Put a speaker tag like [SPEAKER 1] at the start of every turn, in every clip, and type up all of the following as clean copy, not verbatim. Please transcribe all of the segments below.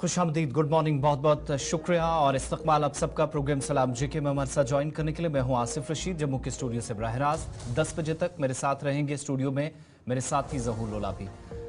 [SPEAKER 1] खुशामदीद, good morning, बहुत बहुत शुक्रिया और इस्तकबाल आप सबका प्रोग्राम सलाम जेके में हमारे साथ ज्वाइन करने के लिए। मैं हूं आसिफ रशीद, जम्मू के स्टूडियो से बराह रास्त 10 बजे तक मेरे साथ रहेंगे स्टूडियो में मेरे साथी ज़हूर लोला भी।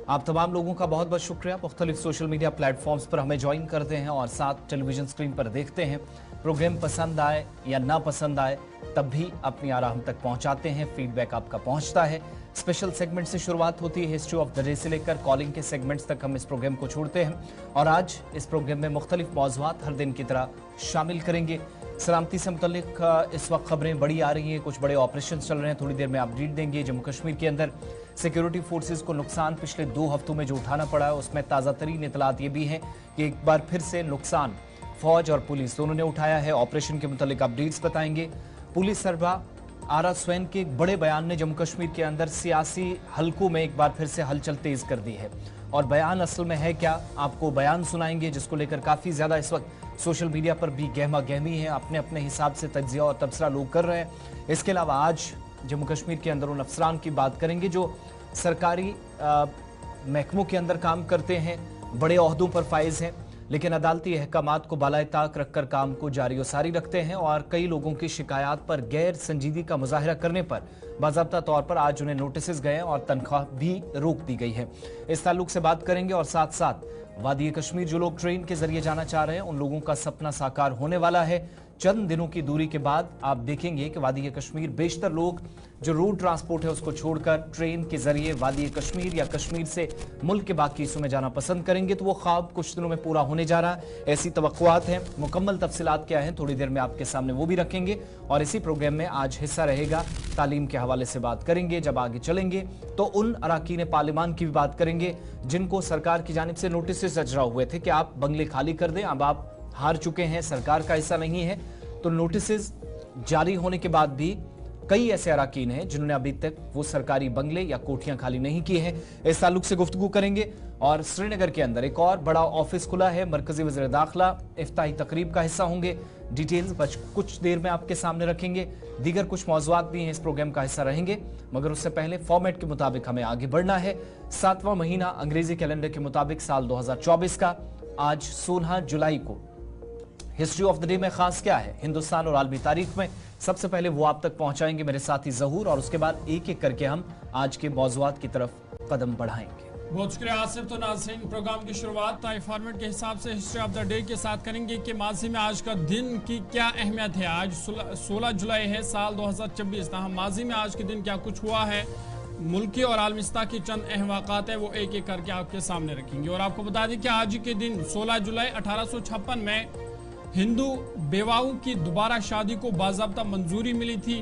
[SPEAKER 1] आप तमाम लोगों का बहुत बहुत शुक्रिया, मुख्तलिफ सोशल मीडिया प्लेटफॉर्म्स पर हमें ज्वाइन करते हैं और साथ टेलीविजन स्क्रीन पर देखते हैं। प्रोग्राम पसंद आए या ना पसंद आए तब भी अपनी आरा हम तक पहुंचाते हैं, फीडबैक आपका पहुंचता है। स्पेशल सेगमेंट से शुरुआत होती है, हिस्ट्री ऑफ द डे से लेकर कॉलिंग के सेगमेंट्स तक हम इस प्रोग्राम को छोड़ते हैं और आज इस प्रोग्राम में मुख्तलिफ मौज़ूआत हर दिन की तरह शामिल करेंगे। सलामती से मुतल्लिक इस वक्त खबरें बड़ी आ रही हैं, कुछ बड़े ऑपरेशन चल रहे हैं, थोड़ी देर में अपडेट देंगे। जम्मू कश्मीर के अंदर सिक्योरिटी फोर्सेस को नुकसान पिछले 2 हफ्तों में जो उठाना पड़ा है उसमें ताज़ा तरीन इतलात ये भी हैं कि एक बार फिर से नुकसान फौज और पुलिस दोनों ने उठाया है। ऑपरेशन के मुतल्लिक अपडेट्स बताएंगे। पुलिस सरबराह आरा स्वैन के एक बड़े बयान ने जम्मू कश्मीर के अंदर सियासी हलकों में एक बार फिर से हलचल तेज कर दी है और बयान असल में है क्या, आपको बयान सुनाएंगे जिसको लेकर काफ़ी ज़्यादा इस वक्त सोशल मीडिया पर भी गहमा गहमी है, अपने अपने हिसाब से तज्जिया और तबसरा लोग कर रहे हैं। इसके अलावा आज जम्मू कश्मीर के अंदर उन अफसरान की बात करेंगे जो सरकारी महकमों के अंदर काम करते हैं, बड़े ओहदों पर फाइज हैं, लेकिन अदालती अहकामात को बालाए ताक रखकर काम को जारी व सारी रखते हैं और कई लोगों की शिकायत पर गैर संजीदगी का मुजाहरा करने पर बाज़ाब्ता तौर पर आज उन्हें नोटिस गए और तनख्वाह भी रोक दी गई है। इस ताल्लुक से बात करेंगे और साथ साथ वादी कश्मीर जो लोग ट्रेन के जरिए जाना चाह रहे हैं उन लोगों का सपना साकार होने वाला है। चंद दिनों की दूरी के बाद आप देखेंगे कि वादी कश्मीर बेशतर लोग जो रोड ट्रांसपोर्ट है उसको छोड़कर ट्रेन के जरिए वादी कश्मीर या कश्मीर से मुल्क के बाकी हिस्सों में जाना पसंद करेंगे, तो वो ख्वाब कुछ दिनों में पूरा होने जा रहा है, ऐसी तवक्कुआत हैं। मुकम्मल तफसीलात क्या हैं थोड़ी देर में आपके सामने वो भी रखेंगे और इसी प्रोग्राम में आज हिस्सा रहेगा तालीम के हवाले से बात करेंगे। जब आगे चलेंगे तो उन अराकीन पार्लियामान की भी बात करेंगे जिनको सरकार की जानिब से नोटिस अजरा हुए थे कि आप बंगले खाली कर दें, अब आप हार चुके हैं, सरकार का हिस्सा नहीं है। तो नोटिस जारी होने के बाद भी कई ऐसे अराकीन हैं जिन्होंने अभी तक वो सरकारी बंगले या कोठियां खाली नहीं की हैं। इस ताल्लुक से गुफ्तगू करेंगे और श्रीनगर के अंदर एक और बड़ा ऑफिस खुला है, मरकजी वज़ीर दाखिला इफ्ताही तकरीब का हिस्सा होंगे। डिटेल्स बस कुछ देर में आपके सामने रखेंगे। दीगर कुछ मौज़ूआत भी हैं इस प्रोग्राम का हिस्सा रहेंगे, मगर उससे पहले फॉर्मेट के मुताबिक हमें आगे बढ़ना है। 7वां महीना अंग्रेजी कैलेंडर के मुताबिक साल 2024 का आज 16 जुलाई को हिस्ट्री ऑफ द डे में खास क्या है हिंदुस्तान और आलमी तारीख में, सबसे पहले वो आप तक पहुंचाएंगे मेरे साथी ज़हूर और उसके बाद एक एक करके हम आज के मौज़ूआत की तरफ कदम बढ़ाएंगे।
[SPEAKER 2] बहुत शुक्रिया आसिफ। तो नाज़रीन, प्रोग्राम की शुरुआत ताई फॉर्मेट के हिसाब से हिस्ट्री ऑफ द डे के साथ करेंगे कि माजी में आज का दिन की क्या अहमियत है। आज 16 जुलाई है साल 2024। हम माजी में आज के दिन क्या कुछ हुआ है, मुल्की और आलमी सतह की चंद अहम वाक़ात है वो एक एक करके आपके सामने रखेंगे। और आपको बता दें कि आज के दिन 16 जुलाई 1856 में हिंदू बेवाओं की दोबारा शादी को बाज़ाब्ता मंजूरी मिली थी,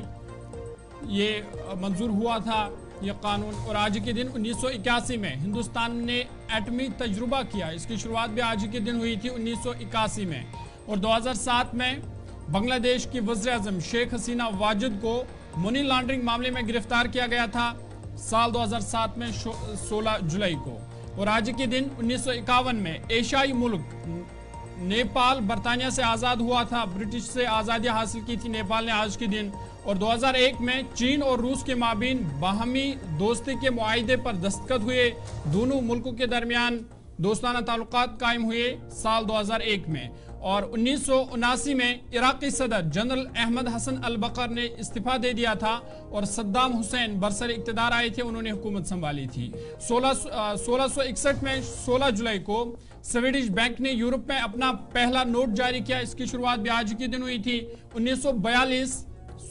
[SPEAKER 2] ये मंजूर हुआ था ये कानून। और आज के दिन 1981 में हिंदुस्तान ने एटमी तजुर्बा किया, इसकी शुरुआत भी आज के दिन हुई थी 1981 में। और 2007 में बांग्लादेश की वज़ीर आज़म शेख हसीना वाजिद को मनी लॉन्ड्रिंग मामले में गिरफ्तार किया गया था साल 2007 में 16 जुलाई को। और आज के दिन 1951 में एशियाई मुल्क नेपाल बरतानिया से आज़ाद हुआ था, ब्रिटिश से आज़ादी हासिल की थी नेपाल ने आज के दिन। और 2001 में चीन और रूस के माबीन बाहमी दोस्ती के मुआहिदे पर दस्तखत हुए, दोनों मुल्कों के दरमियान दोस्ताना ताल्लुकात कायम हुए साल 2001 में। और 1979 में इराकी सदर जनरल अहमद हसन अल बकर ने इस्तीफा दे दिया था और सद्दाम हुसैन बरसर इक़्तिदार आए थे, उन्होंने हुकूमत संभाली थी। 1661 में 16 जुलाई को स्वीडिश बैंक ने यूरोप में अपना पहला नोट जारी किया, इसकी शुरुआत भी आज के दिन हुई थी। 1942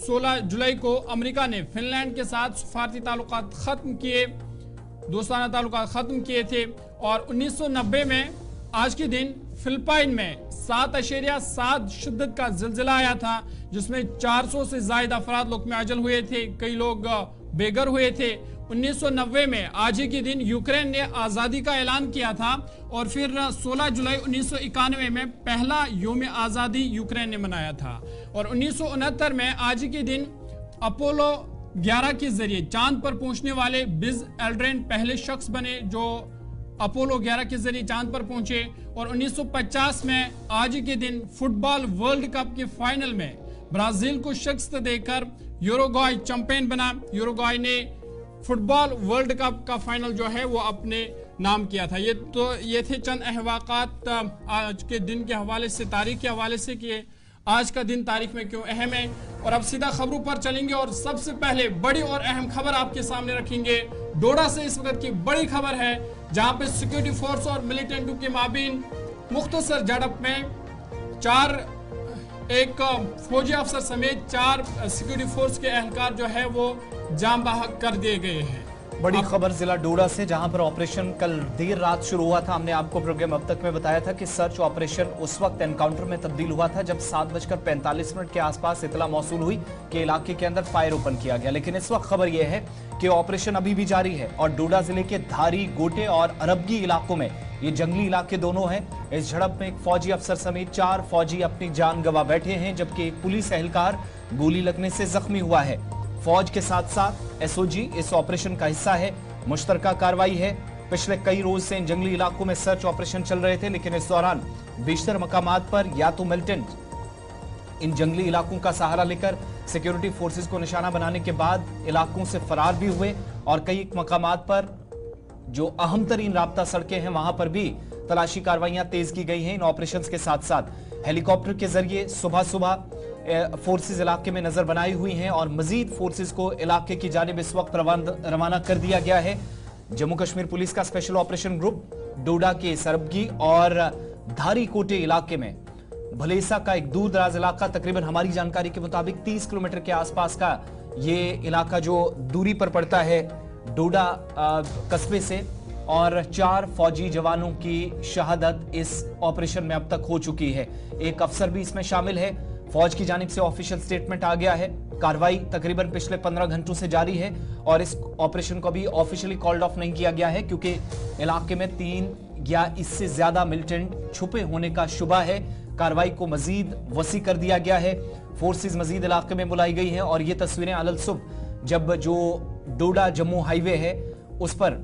[SPEAKER 2] 16 जुलाई को अमेरिका ने फिनलैंड के साथ सफारती ताल्लुकात खत्म किए, दोस्ताना ताल्लुकात खत्म किए थे। और 1990 में आज के दिन फिलिपाइन में 7.7 शिद्दत का जिलजिला आया था, जिसमें 400 से ज्यादा अफराद लोग अजल हुए थे, कई लोग बेघर हुए थे। 1990 में आज ही के दिन यूक्रेन ने आज़ादी का ऐलान किया था और फिर 16 जुलाई 1991 में पहला योम आज़ादी यूक्रेन ने मनाया था। और 1969 में आज ही के दिन अपोलो 11 के जरिए चांद पर पहुंचने वाले बिज एल्ड्रिन पहले शख्स बने जो अपोलो 11 के जरिए चांद पर पहुंचे। और 1950 में आज के दिन फुटबॉल वर्ल्ड कप के फाइनल में ब्राजील को शिकस्त देकर यूरुग्वाय चैंपियन बना। यूरुग्वाय ने फुटबॉल वर्ल्ड कप का फाइनल जो है वो अपने नाम किया था। ये थे चंद अहवाक़ात आज के दिन के हवाले से, तारीख के हवाले से कि आज का दिन तारीख में क्यों अहम है। और अब सीधा खबरों पर चलेंगे और सबसे पहले बड़ी और अहम खबर आपके सामने रखेंगे। डोडा से इस वक्त की बड़ी खबर है, जहां पे सिक्योरिटी फोर्स और मिलिटेंटों के माबीन मुख्तसर झड़प में एक फौजी अफसर समेत 4 सिक्योरिटी फोर्स के एहलकार जो है वो जान बहक कर दिए गए हैं।
[SPEAKER 1] बड़ी खबर जिला डोडा से, जहां पर ऑपरेशन कल देर रात शुरू हुआ था। हमने आपको प्रोग्राम अब तक में बताया था कि सर्च ऑपरेशन उस वक्त एनकाउंटर में तब्दील हुआ था जब 7:45 के आसपास इतला मौसूल हुई कि इलाके के अंदर फायर ओपन किया गया। लेकिन इस वक्त खबर यह है कि ऑपरेशन अभी भी जारी है और डोडा जिले के धारी, गोटे और अरबगी इलाकों में, ये जंगली इलाके दोनों हैं, इस झड़प में एक फौजी अफसर समेत 4 फौजी अपनी जान गंवा बैठे हैं, जबकि एक पुलिस एहलकार गोली लगने से जख्मी हुआ है। फौज के साथ साथ एसओजी इस ऑपरेशन का हिस्सा है। मुश्तरका कार्रवाई है। पिछले कई रोज से इन जंगली इलाकों में सर्च ऑपरेशन चल रहे थे, लेकिन इस दौरान बेशतर मकामात पर या तो मिलिटेंट इन जंगली इलाकों का सहारा लेकर सिक्योरिटी फोर्सेस को निशाना बनाने के बाद इलाकों से फरार भी हुए और कई मकामात पर जो अहम तरीन राब्ता सड़कें हैं वहां पर भी तलाशी कार्रवाइयां तेज की गई हैं। इन ऑपरेशंस के साथ साथ हेलीकॉप्टर के जरिए सुबह सुबह फोर्सेस इलाके में नजर बनाई हुई हैं और मजीद फोर्सेस को इलाके की जानिब इस वक्त रवाना कर दिया गया है। जम्मू कश्मीर पुलिस का स्पेशल ऑपरेशन ग्रुप डोडा के सरबगी और धारी कोटे इलाके में, भलेसा का एक दूर दराज इलाका, तकरीबन हमारी जानकारी के मुताबिक 30 किलोमीटर के आसपास का ये इलाका जो दूरी पर पड़ता है डोडा कस्बे से, और 4 फौजी जवानों की शहादत इस ऑपरेशन में अब तक हो चुकी है। एक अफसर भी इसमें शामिल है। फौज की जानिब से ऑफिशियल स्टेटमेंट आ गया है। कार्रवाई तकरीबन पिछले 15 घंटों से जारी है और इस ऑपरेशन को भी ऑफिशियली कॉल्ड ऑफ नहीं किया गया है क्योंकि इलाके में 3 या इससे ज्यादा मिलिटेंट छुपे होने का शुबा है। कार्रवाई को मजीद वसी कर दिया गया है। फोर्सेस मजीद इलाके में बुलाई गई हैं और ये तस्वीरें अलल सुबह जब जो डोडा जम्मू हाईवे है उस पर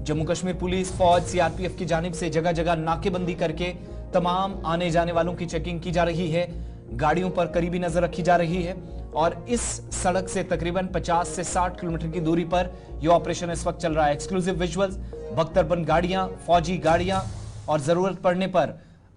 [SPEAKER 1] जम्मू कश्मीर पुलिस, फौज, सीआरपीएफ की जानिब से जगह जगह नाकेबंदी करके तमाम आने जाने वालों की चेकिंग की जा रही है। गाड़ियों पर करीबी नजर रखी जा रही है और इस सड़क से तकरीबन 50 से 60 किलोमीटर की दूरी पर यह ऑपरेशन इस वक्त चल रहा है। एक्सक्लूसिव विजुअल्स, बख्तरबंद गाड़ियां, फौजी गाड़ियां और जरूरत पड़ने पर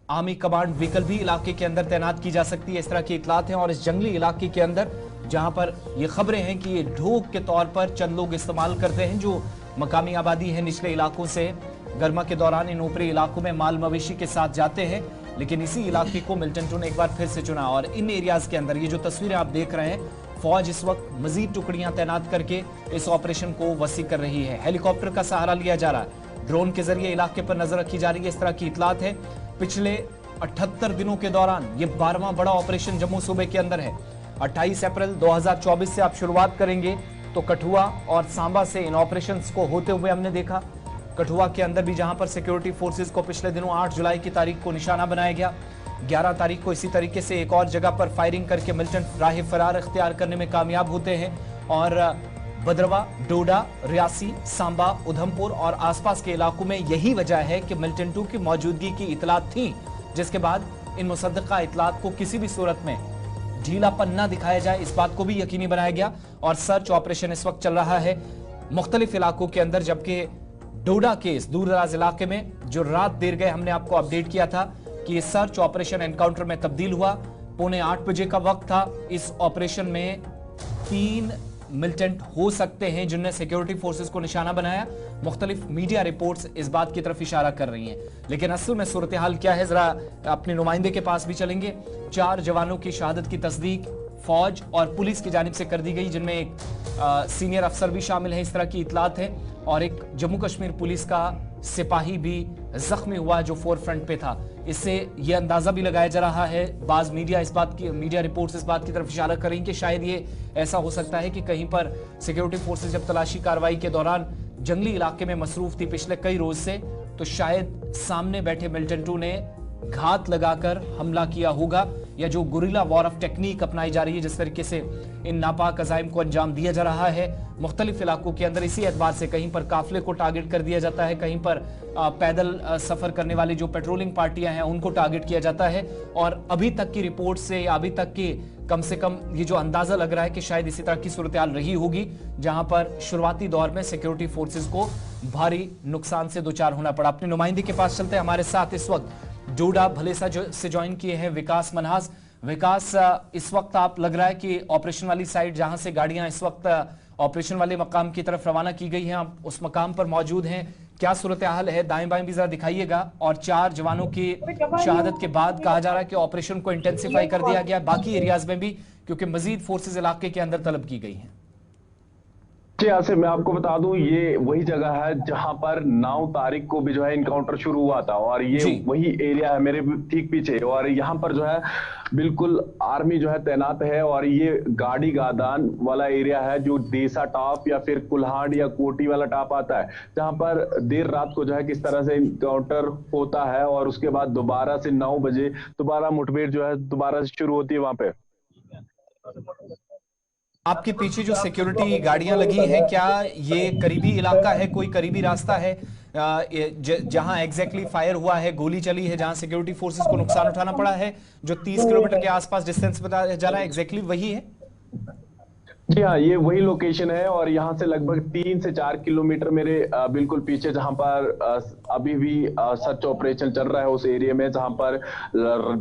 [SPEAKER 1] आर्मी कमांड व्हीकल भी इलाके के अंदर तैनात की जा सकती है। इस तरह की इतलात हैं और इस जंगली इलाके के अंदर जहां पर यह खबरें हैं कि ये ढोक के तौर पर चंद लोग इस्तेमाल करते हैं जो मकामी आबादी है निचले इलाकों से, गर्मा के दौरान इन ऊपरी इलाकों में माल मवेशी के साथ जाते हैं। लेकिन इसी इलाके को मिलिटेंटों ने एक बार फिर से चुना और इन एरियाज के अंदर ये जो तस्वीरें आप देख रहे हैं, फौज इस वक्त मजीद टुकड़ियां तैनात करके इस ऑपरेशन को वसी कर रही है। हेलीकॉप्टर का सहारा लिया जा रहा है, ड्रोन के जरिए इलाके पर नजर रखी जा रही है। इस तरह की इतलात है। पिछले 78 दिनों के दौरान ये 12वां बड़ा ऑपरेशन जम्मू सूबे के अंदर है। 28 अप्रैल 2024 से आप शुरुआत करेंगे तो कठुआ और सांबा से इन ऑपरेशंस को होते हुए हमने देखा। कठुआ के अंदर भी जहां पर सिक्योरिटी फोर्सेस को पिछले दिनों 8 जुलाई की तारीख को निशाना बनाया गया, 11 तारीख को इसी तरीके से एक और जगह पर फायरिंग करके मिलिटेंट राह फरार इख्तियार करने में कामयाब होते हैं और भद्रवा, डोडा, रियासी, सांबा, उधमपुर और आसपास के इलाकों में यही वजह है कि मिलिटेंटों की मौजूदगी की इतलात थी, जिसके बाद इन मुसद्दका इतलात को किसी भी सूरत में ढीलापन न दिखाया जाए, इस बात को भी यकीनी बनाया गया और सर्च ऑपरेशन इस वक्त चल रहा है मुख्तलिफ इलाकों के अंदर। जबकि डोडा के इस दूर दराज इलाके में जो रात देर गए हमने आपको अपडेट किया था कि सर्च ऑपरेशन एनकाउंटर में तब्दील हुआ। 7:45 बजे का वक्त था। इस ऑपरेशन में 3 मिलिटेंट हो सकते हैं जिनने सिक्योरिटी फोर्सेस को निशाना बनाया। मुख्तलिफ मीडिया रिपोर्ट्स इस बात की तरफ इशारा कर रही हैं, लेकिन असल में सूरत हाल क्या है, जरा अपने नुमाइंदे के पास भी चलेंगे। 4 जवानों की शहादत की तस्दीक फौज और पुलिस की जानिब से कर दी गई, जिनमें एक सीनियर अफसर भी शामिल है, इस तरह की इतलात है, और एक जम्मू कश्मीर पुलिस का सिपाही भी जख्मी हुआ जो फोर फ्रंट पे था। इससे यह अंदाजा भी लगाया जा रहा है, बाज मीडिया रिपोर्ट्स इस बात की तरफ इशारा कर रही कि शायद ये ऐसा हो सकता है कि कहीं पर सिक्योरिटी फोर्सेस जब तलाशी कार्रवाई के दौरान जंगली इलाके में मसरूफ थी पिछले कई रोज से, तो शायद सामने बैठे मिलिटेंटों ने घात लगाकर हमला किया होगा। या जो गुरिल्ला वॉर ऑफ टेक्निक अपनाई जा रही है, जिस तरीके से इन नापाक अजाइम को अंजाम दिया जा रहा है मुख्तलिफ इलाकों के अंदर, इसी एतबार से कहीं पर काफिले को टारगेट कर दिया जाता है, कहीं पर पैदल सफर करने वाली जो पेट्रोलिंग पार्टियां हैं उनको टारगेट किया जाता है। और अभी तक की रिपोर्ट से, अभी तक की कम से कम ये जो अंदाजा लग रहा है कि शायद इसी तरह की सूरत हाल रही होगी, जहां पर शुरुआती दौर में सिक्योरिटी फोर्सेस को भारी नुकसान से दो चार होना पड़ा। अपने नुमाइंदे के पास चलते हैं। हमारे साथ इस वक्त डोडा भलेसा से ज्वाइन किए हैं विकास मनहास। विकास, इस वक्त आप लग रहा है कि ऑपरेशन वाली साइड जहां से गाड़ियां इस वक्त ऑपरेशन वाले मकाम की तरफ रवाना की गई हैं, आप उस मकाम पर मौजूद हैं, क्या सूरत हाल है? दाएं बाएं भी जरा दिखाइएगा। और 4 जवानों की शहादत के बाद कहा जा रहा है कि ऑपरेशन को इंटेंसिफाई कर दिया गया बाकी एरियाज में भी, क्योंकि मजीद फोर्सेज इलाके के अंदर तलब की गई हैं।
[SPEAKER 3] जी से मैं आपको बता दूं, ये वही जगह है जहां पर 9 तारीख को भी जो है इनकाउंटर शुरू हुआ था, और ये वही एरिया है मेरे ठीक पीछे। और यहाँ पर जो है बिल्कुल आर्मी जो है तैनात है, और ये गाड़ी गादान वाला एरिया है जो देसा टॉप या फिर कुल्हाड़ या कोटी वाला टॉप आता है, जहां पर देर रात को जो है किस तरह से इनकाउंटर होता है, और उसके बाद दोबारा से 9 बजे दोबारा मुठभेड़ जो है दोबारा से शुरू होती है वहां पे।
[SPEAKER 1] आपके पीछे जो सिक्योरिटी गाड़ियां लगी हैं, क्या ये करीबी इलाका है, कोई करीबी रास्ता है जहां एग्जैक्टली फायर हुआ है, गोली चली है, जहां सिक्योरिटी फोर्सेस को नुकसान उठाना पड़ा है? जो 30 किलोमीटर के आसपास डिस्टेंस बताया जा रहा है, एग्जैक्टली वही है?
[SPEAKER 3] जी हाँ, ये वही लोकेशन है, और यहाँ से लगभग 3 से 4 किलोमीटर मेरे बिल्कुल पीछे, जहाँ पर अभी भी सर्च ऑपरेशन चल रहा है उस एरिया में, जहाँ पर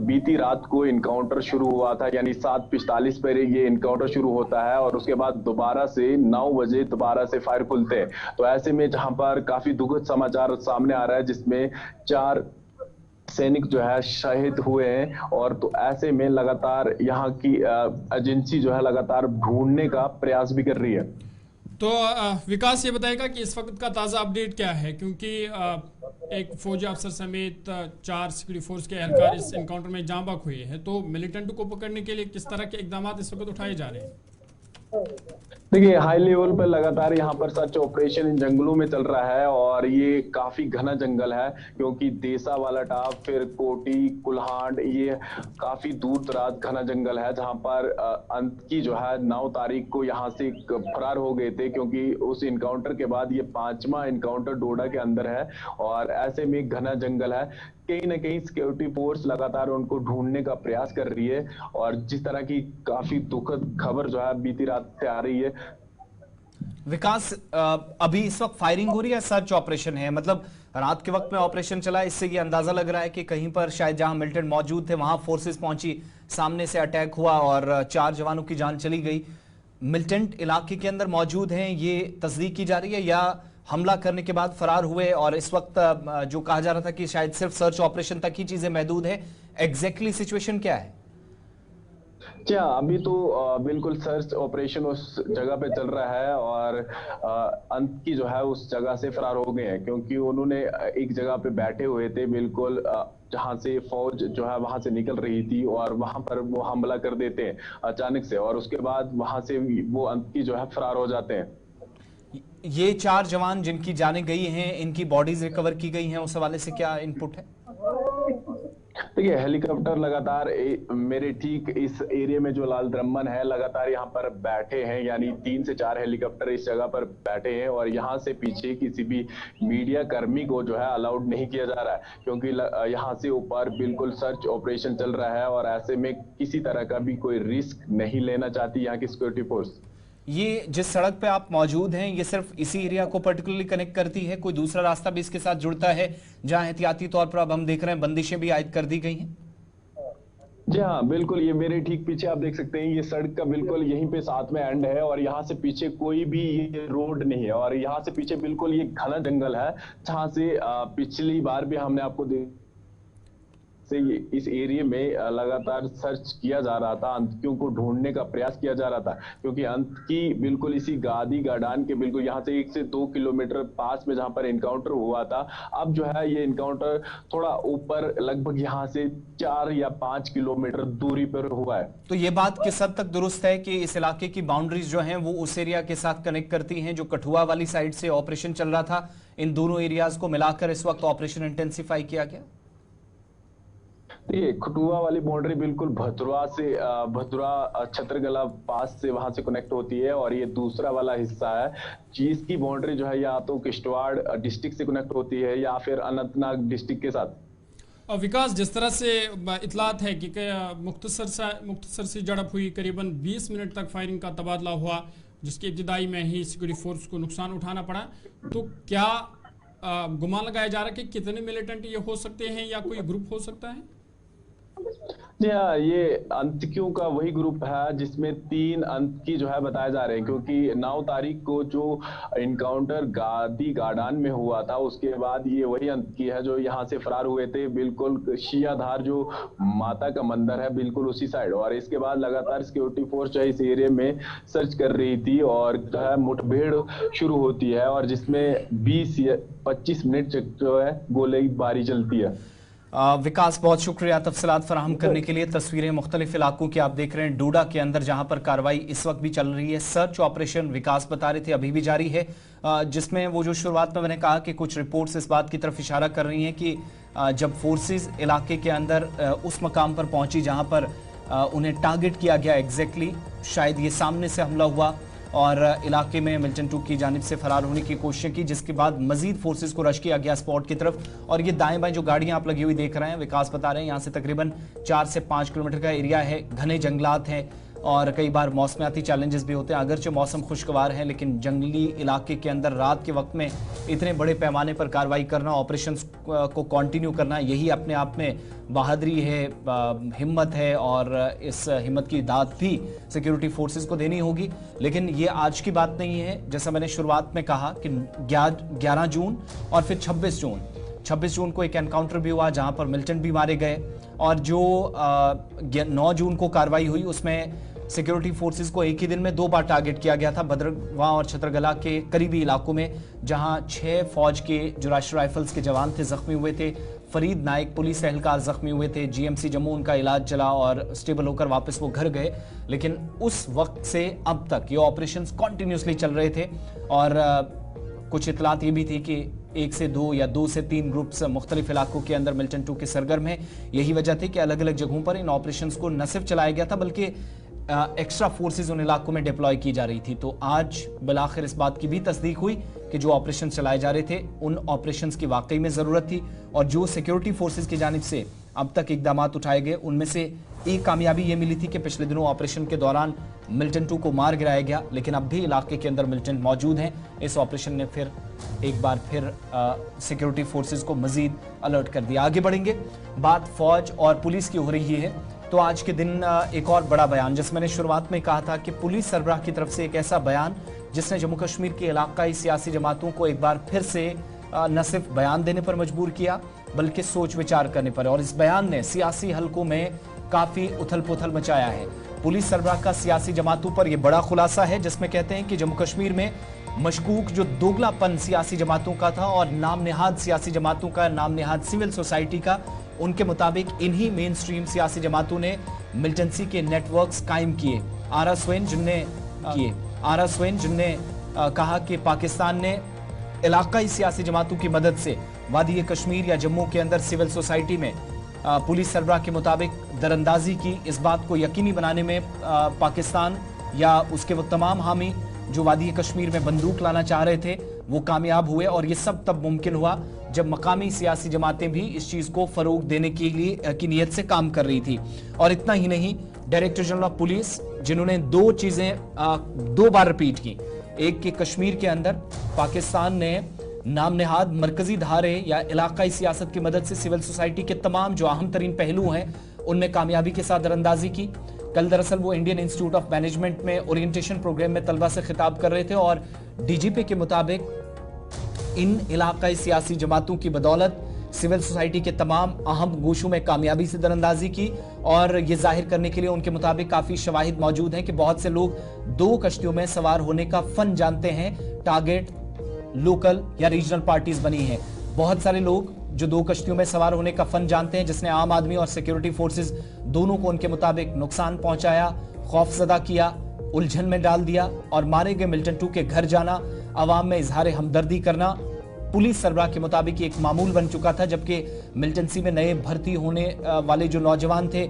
[SPEAKER 3] बीती रात को इनकाउंटर शुरू हुआ था, यानी 7:45 पर ये इनकाउंटर शुरू होता है, और उसके बाद दोबारा से 9 बजे दोबारा से फायर खुलते हैं। तो ऐसे में जहाँ पर काफी दुखद समाचार सामने आ रहा है, जिसमें 4 सैनिक जो है शहीद हुए हैं, और तो ऐसे में लगातार यहाँ की एजेंसी जो है लगातार ढूंढने का प्रयास भी कर रही है।
[SPEAKER 2] तो विकास ये बताएगा कि इस वक्त का ताज़ा अपडेट क्या है, क्योंकि एक फौजी अफसर समेत 4 सिक्योरिटी फोर्स के एहलकार इस एनकाउंटर में जाँ बहक हुए हैं, तो मिलिटेंट को पकड़ने के लिए किस तरह के इकदाम इस वक्त उठाए जा रहे हैं?
[SPEAKER 3] देखिए, हाई लेवल पर लगातार यहाँ पर सर्च ऑपरेशन इन जंगलों में चल रहा है, और ये काफी घना जंगल है, क्योंकि देसा वाला टाप, फिर कोटी, कुल्हाड़, ये काफी दूर दराज घना जंगल है, जहाँ पर अंत की जो है 9 तारीख को यहाँ से फरार हो गए थे, क्योंकि उस इनकाउंटर के बाद ये 5वां इनकाउंटर डोडा के अंदर है, और ऐसे में घना जंगल है। कहीं ना कहीं सिक्योरिटी फोर्स लगातार उनको ढूंढने का प्रयास कर रही है, और जिस तरह की काफी दुखद खबर जो है बीती रात से आ रही है।
[SPEAKER 1] विकास, अभी इस वक्त फायरिंग हो रही है, सर्च ऑपरेशन है? मतलब रात के वक्त में ऑपरेशन चला, इससे ये अंदाजा लग रहा है कि कहीं पर शायद जहां मिलिटेंट मौजूद थे वहां फोर्सेस पहुंची, सामने से अटैक हुआ और 4 जवानों की जान चली गई। मिलिटेंट इलाके के अंदर मौजूद हैं, ये तस्दीक की जा रही है, या हमला करने के बाद फरार हुए और इस वक्त जो कहा जा रहा था कि शायद सिर्फ सर्च ऑपरेशन तक ही चीजें महदूद है, एग्जैक्टली सिचुएशन क्या है?
[SPEAKER 3] जी हाँ, अभी तो बिल्कुल सर्च ऑपरेशन उस जगह पे चल रहा है, और अंत की जो है उस जगह से फरार हो गए हैं, क्योंकि उन्होंने एक जगह पे बैठे हुए थे बिल्कुल जहां से फौज जो है वहां से निकल रही थी, और वहां पर वो हमला कर देते हैं अचानक से, और उसके बाद वहां से वो अंत की जो है फरार हो जाते हैं।
[SPEAKER 1] ये 4 जवान जिनकी जानें गई हैं, इनकी बॉडीज रिकवर की गई हैं, उस हवाले से क्या इनपुट है?
[SPEAKER 3] देखिए, हेलीकॉप्टर लगातार मेरे ठीक इस एरिया में जो लाल द्रम्मन है लगातार यहाँ पर बैठे हैं, यानी 3 से 4 हेलीकॉप्टर इस जगह पर बैठे हैं, और यहाँ से पीछे किसी भी मीडिया कर्मी को जो है अलाउड नहीं किया जा रहा है, क्योंकि यहाँ से ऊपर बिल्कुल सर्च ऑपरेशन चल रहा है, और ऐसे में किसी तरह का भी कोई रिस्क नहीं लेना चाहती यहाँ की सिक्योरिटी फोर्स।
[SPEAKER 1] ये जिस सड़क पे आप मौजूद हैं, ये सिर्फ इसी एरिया को पर्टिकुलरली कनेक्ट करती है, कोई दूसरा रास्ता भी इसके साथ जुड़ता है जहां एहतियाती तौर पर अब हम देख रहे हैं बंदिशें भी आयद कर दी गई हैं?
[SPEAKER 3] जी हाँ, बिल्कुल, ये मेरे ठीक पीछे आप देख सकते हैं, ये सड़क का बिल्कुल यहीं पे साथ में एंड है, और यहाँ से पीछे कोई भी ये रोड नहीं है, और यहाँ से पीछे बिल्कुल ये घना जंगल है, जहाँ से पिछली बार भी हमने आपको से इस एरिया में लगातार सर्च किया जा रहा था, अंतकियों को ढूंढने का प्रयास किया जा रहा था, क्योंकि अंत की बिल्कुल इसी गादी गाडान के बिल्कुल यहाँ से 1 से 2 किलोमीटर पास में जहाँ पर इनकाउंटर हुआ था, अब जो है ये इनकाउंटर थोड़ा ऊपर लगभग यहाँ से 4 या 5 किलोमीटर दूरी पर हुआ है।
[SPEAKER 1] तो ये बात किस हद तक दुरुस्त है कि इस इलाके की बाउंड्रीज जो हैं वो उस एरिया के साथ कनेक्ट करती हैं जो कठुआ वाली साइड से ऑपरेशन चल रहा था? इन दोनों एरियाज को मिलाकर इस वक्त ऑपरेशन इंटेंसिफाई किया गया?
[SPEAKER 3] देखिए, खटुआ वाली बाउंड्री बिल्कुल भथुरा छत्रगला पास से वहां से कनेक्ट होती है, और ये दूसरा वाला हिस्सा है जिसकी बाउंड्री जो है या तो किश्तवाड़ डिस्ट्रिक्ट से कनेक्ट होती है या फिर अनंतनाग डिस्ट्रिक्ट के साथ।
[SPEAKER 2] और विकास, जिस तरह से इतलात है कि मुख्तसर से झड़प हुई, करीबन 20 मिनट तक फायरिंग का तबादला हुआ, जिसकी इब्तिदाई में ही सिक्योरिटी फोर्स को नुकसान उठाना पड़ा, तो क्या गुमान लगाया जा रहा है कि कितने मिलिटेंट ये हो सकते हैं या कोई ग्रुप हो सकता है?
[SPEAKER 3] जी हाँ, ये आतंकियों का वही ग्रुप है जिसमें 3 आतंकी जो है बताए जा रहे हैं, क्योंकि 9 तारीख को जो इनकाउंटर गादी गार्डन में हुआ था उसके बाद ये वही आतंकी है जो यहाँ से फरार हुए थे, बिल्कुल शियाधार जो माता का मंदिर है बिल्कुल उसी साइड। और इसके बाद लगातार सिक्योरिटी फोर्स जो है इस एरिया में सर्च कर रही थी, और जो है मुठभेड़ शुरू होती है, और जिसमें 20 या 25 मिनट जो है गोलीबारी चलती है।
[SPEAKER 1] विकास, बहुत शुक्रिया तफसीलात फराहम करने के लिए। तस्वीरें मुख्तलिफ इलाकों की आप देख रहे हैं, डोडा के अंदर जहां पर कार्रवाई इस वक्त भी चल रही है। सर्च ऑपरेशन विकास बता रहे थे अभी भी जारी है, जिसमें वो जो शुरुआत में मैंने कहा कि कुछ रिपोर्ट्स इस बात की तरफ इशारा कर रही हैं कि जब फोर्सेस इलाके के अंदर उस मकाम पर पहुंची जहां पर उन्हें टारगेट किया गया, एग्जैक्टली शायद ये सामने से हमला हुआ और इलाके में मिल्टन 2 की जानिब से फरार होने की कोशिश की, जिसके बाद मजीद फोर्सेस को रश किया गया स्पॉट की तरफ। और ये दाएं बाएं जो गाड़ियां आप लगी हुई देख रहे हैं, विकास बता रहे हैं यहाँ से तकरीबन 4 से 5 किलोमीटर का एरिया है, घने जंगलात हैं और कई बार मौसमियाती चैलेंजेस भी होते हैं। अगरचे मौसम खुशगवार है, लेकिन जंगली इलाके के अंदर रात के वक्त में इतने बड़े पैमाने पर कार्रवाई करना, ऑपरेशंस को कंटिन्यू करना, यही अपने आप में बहादुरी है, हिम्मत है, और इस हिम्मत की दाद भी सिक्योरिटी फोर्सेस को देनी होगी। लेकिन ये आज की बात नहीं है, जैसा मैंने शुरुआत में कहा कि 11 जून और फिर 26 जून को एक एनकाउंटर भी हुआ जहां पर मिलिटेंट भी मारे गए, और जो 9 जून को कार्रवाई हुई उसमें सिक्योरिटी फोर्सेस को एक ही दिन में 2 बार टारगेट किया गया था, भद्रवाह और छत्रगला के करीबी इलाकों में, जहां 6 फौज के जो राष्ट्रीय राइफल्स के जवान थे जख्मी हुए थे, फरीद नाइक पुलिस एहलकार जख्मी हुए थे, जीएमसी जम्मू उनका इलाज चला और स्टेबल होकर वापस वो घर गए। लेकिन उस वक्त से अब तक ये ऑपरेशंस कंटिन्यूसली चल रहे थे, और कुछ इतलात ये भी थी कि 1 से 2 या 2 से 3 ग्रुप्स मुख्तलिफ इलाकों के अंदर मिल्टन 2 के सरगर्म हैं। यही वजह थी कि अलग अलग जगहों पर इन ऑपरेशंस को न सिर्फ चलाया गया था बल्कि एक्स्ट्रा फोर्सेस उन इलाकों में डिप्लॉय की जा रही थी। तो आज बिलाखिर इस बात की भी तस्दीक हुई कि जो ऑपरेशन चलाए जा रहे थे उन ऑपरेशंस की वाकई में ज़रूरत थी, और जो सिक्योरिटी फोर्सेस की जानिब से अब तक इकदाम उठाए गए उनमें से एक कामयाबी ये मिली थी कि पिछले दिनों ऑपरेशन के दौरान मिल्टन 2 को मार गिराया गया, लेकिन अब भी इलाके के अंदर मिलिटेंट मौजूद हैं। इस ऑपरेशन ने फिर एक बार फिर सिक्योरिटी फोर्सेस को मजीद अलर्ट कर दिया। आगे बढ़ेंगे, बात फौज और पुलिस की हो रही है, तो आज के दिन एक और बड़ा बयान, जिसमें मैंने शुरुआत में कहा था कि पुलिस सरबराह की तरफ से एक ऐसा बयान जिसने जम्मू कश्मीर के इलाकाई सियासी जमातों को एक बार फिर से न सिर्फ बयान देने पर मजबूर किया बल्कि सोच विचार करने पर, और इस बयान ने सियासी हलकों में काफी उथल पुथल मचाया है। पुलिस सरबराह का सियासी जमातों पर यह बड़ा खुलासा है, जिसमें कहते हैं कि जम्मू कश्मीर में मशकूक जो दोगलापन सियासी जमातों का था और नाम नेहाद सियासी जमातों का, नाम नेहाद सिविल सोसाइटी का, उनके मुताबिक इन्हीं मेन स्ट्रीम सियासी जमातों ने मिलिटेंसी के नेटवर्क्स कायम किए। आरा स्वेन जिनने कहा कि पाकिस्तान ने इलाकाई सियासी जमातों की मदद से वादी कश्मीर या जम्मू के अंदर सिविल सोसाइटी में पुलिस सरबराह के मुताबिक दरअंदाजी की। इस बात को यकीनी बनाने में पाकिस्तान या उसके वो तमाम हामी जो वादी कश्मीर में बंदूक लाना चाह रहे थे वो कामयाब हुए, और ये सब तब मुमकिन हुआ जब मकामी सियासी जमातें भी इस चीज को फरोग देने के लिए की नीयत से काम कर रही थी। और इतना ही नहीं, डायरेक्टर जनरल ऑफ पुलिस जिन्होंने 2 चीजें 2 बार रिपीट की, एक कि कश्मीर के अंदर पाकिस्तान ने नाम नेहाद मरकजी धारे या इलाकाई सियासत की मदद से सिविल सोसाइटी के तमाम जो अहम तरीन पहलू हैं उनमें कामयाबी के साथ दरअंदाजी की। कल दरअसल वो इंडियन इंस्टीट्यूट ऑफ मैनेजमेंट में ओरिएंटेशन प्रोग्राम में तलबा से खिताब कर रहे थे, और डीजीपी के मुताबिक इन इलाकाई सियासी जमातों की बदौलत सिविल सोसाइटी के तमाम अहम गोशों में कामयाबी से दरअंदाजी की, और ये जाहिर करने के लिए उनके मुताबिक काफी शवाहिद मौजूद हैं कि बहुत से लोग 2 कश्तियों में सवार होने का फन जानते हैं। टारगेट लोकल या रीजनल पार्टीज बनी हैं। बहुत सारे लोग जो 2 कश्तियों में सवार होने का फन जानते हैं, जिसने आम आदमी और सिक्योरिटी फोर्सेस दोनों को उनके मुताबिक नुकसान पहुंचाया, खौफजदा किया, उलझन में डाल दिया, और मारे गए मिल्टन 2 के घर जाना, अवाम में इजहार हमदर्दी करना, पुलिस सरबराह के मुताबिक एक मामूल बन चुका था, जबकि मिलिटेंसी में नए भर्ती होने वाले जो नौजवान थे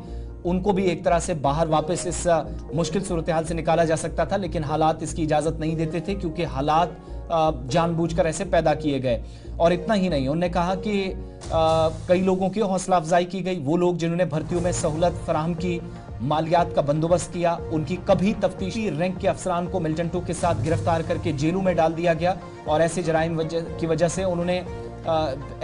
[SPEAKER 1] उनको भी एक तरह से बाहर वापस इस मुश्किल सूरत हाल से निकाला जा सकता था, लेकिन हालात इसकी इजाजत नहीं देते थे, क्योंकि हालात जानबूझकर ऐसे पैदा किए गए। और इतना ही नहीं, उन्होंने कहा कि कई लोगों की हौसला अफजाई की गई। वो लोग जिन्होंने भर्तियों में सहूलत फराहम की, मालियात का बंदोबस्त किया, उनकी कभी तफ्तीशी रैंक के अफसरान को मिलिटेंटों के साथ गिरफ्तार करके जेलों में डाल दिया गया। और ऐसे जराइम की वजह से उन्होंने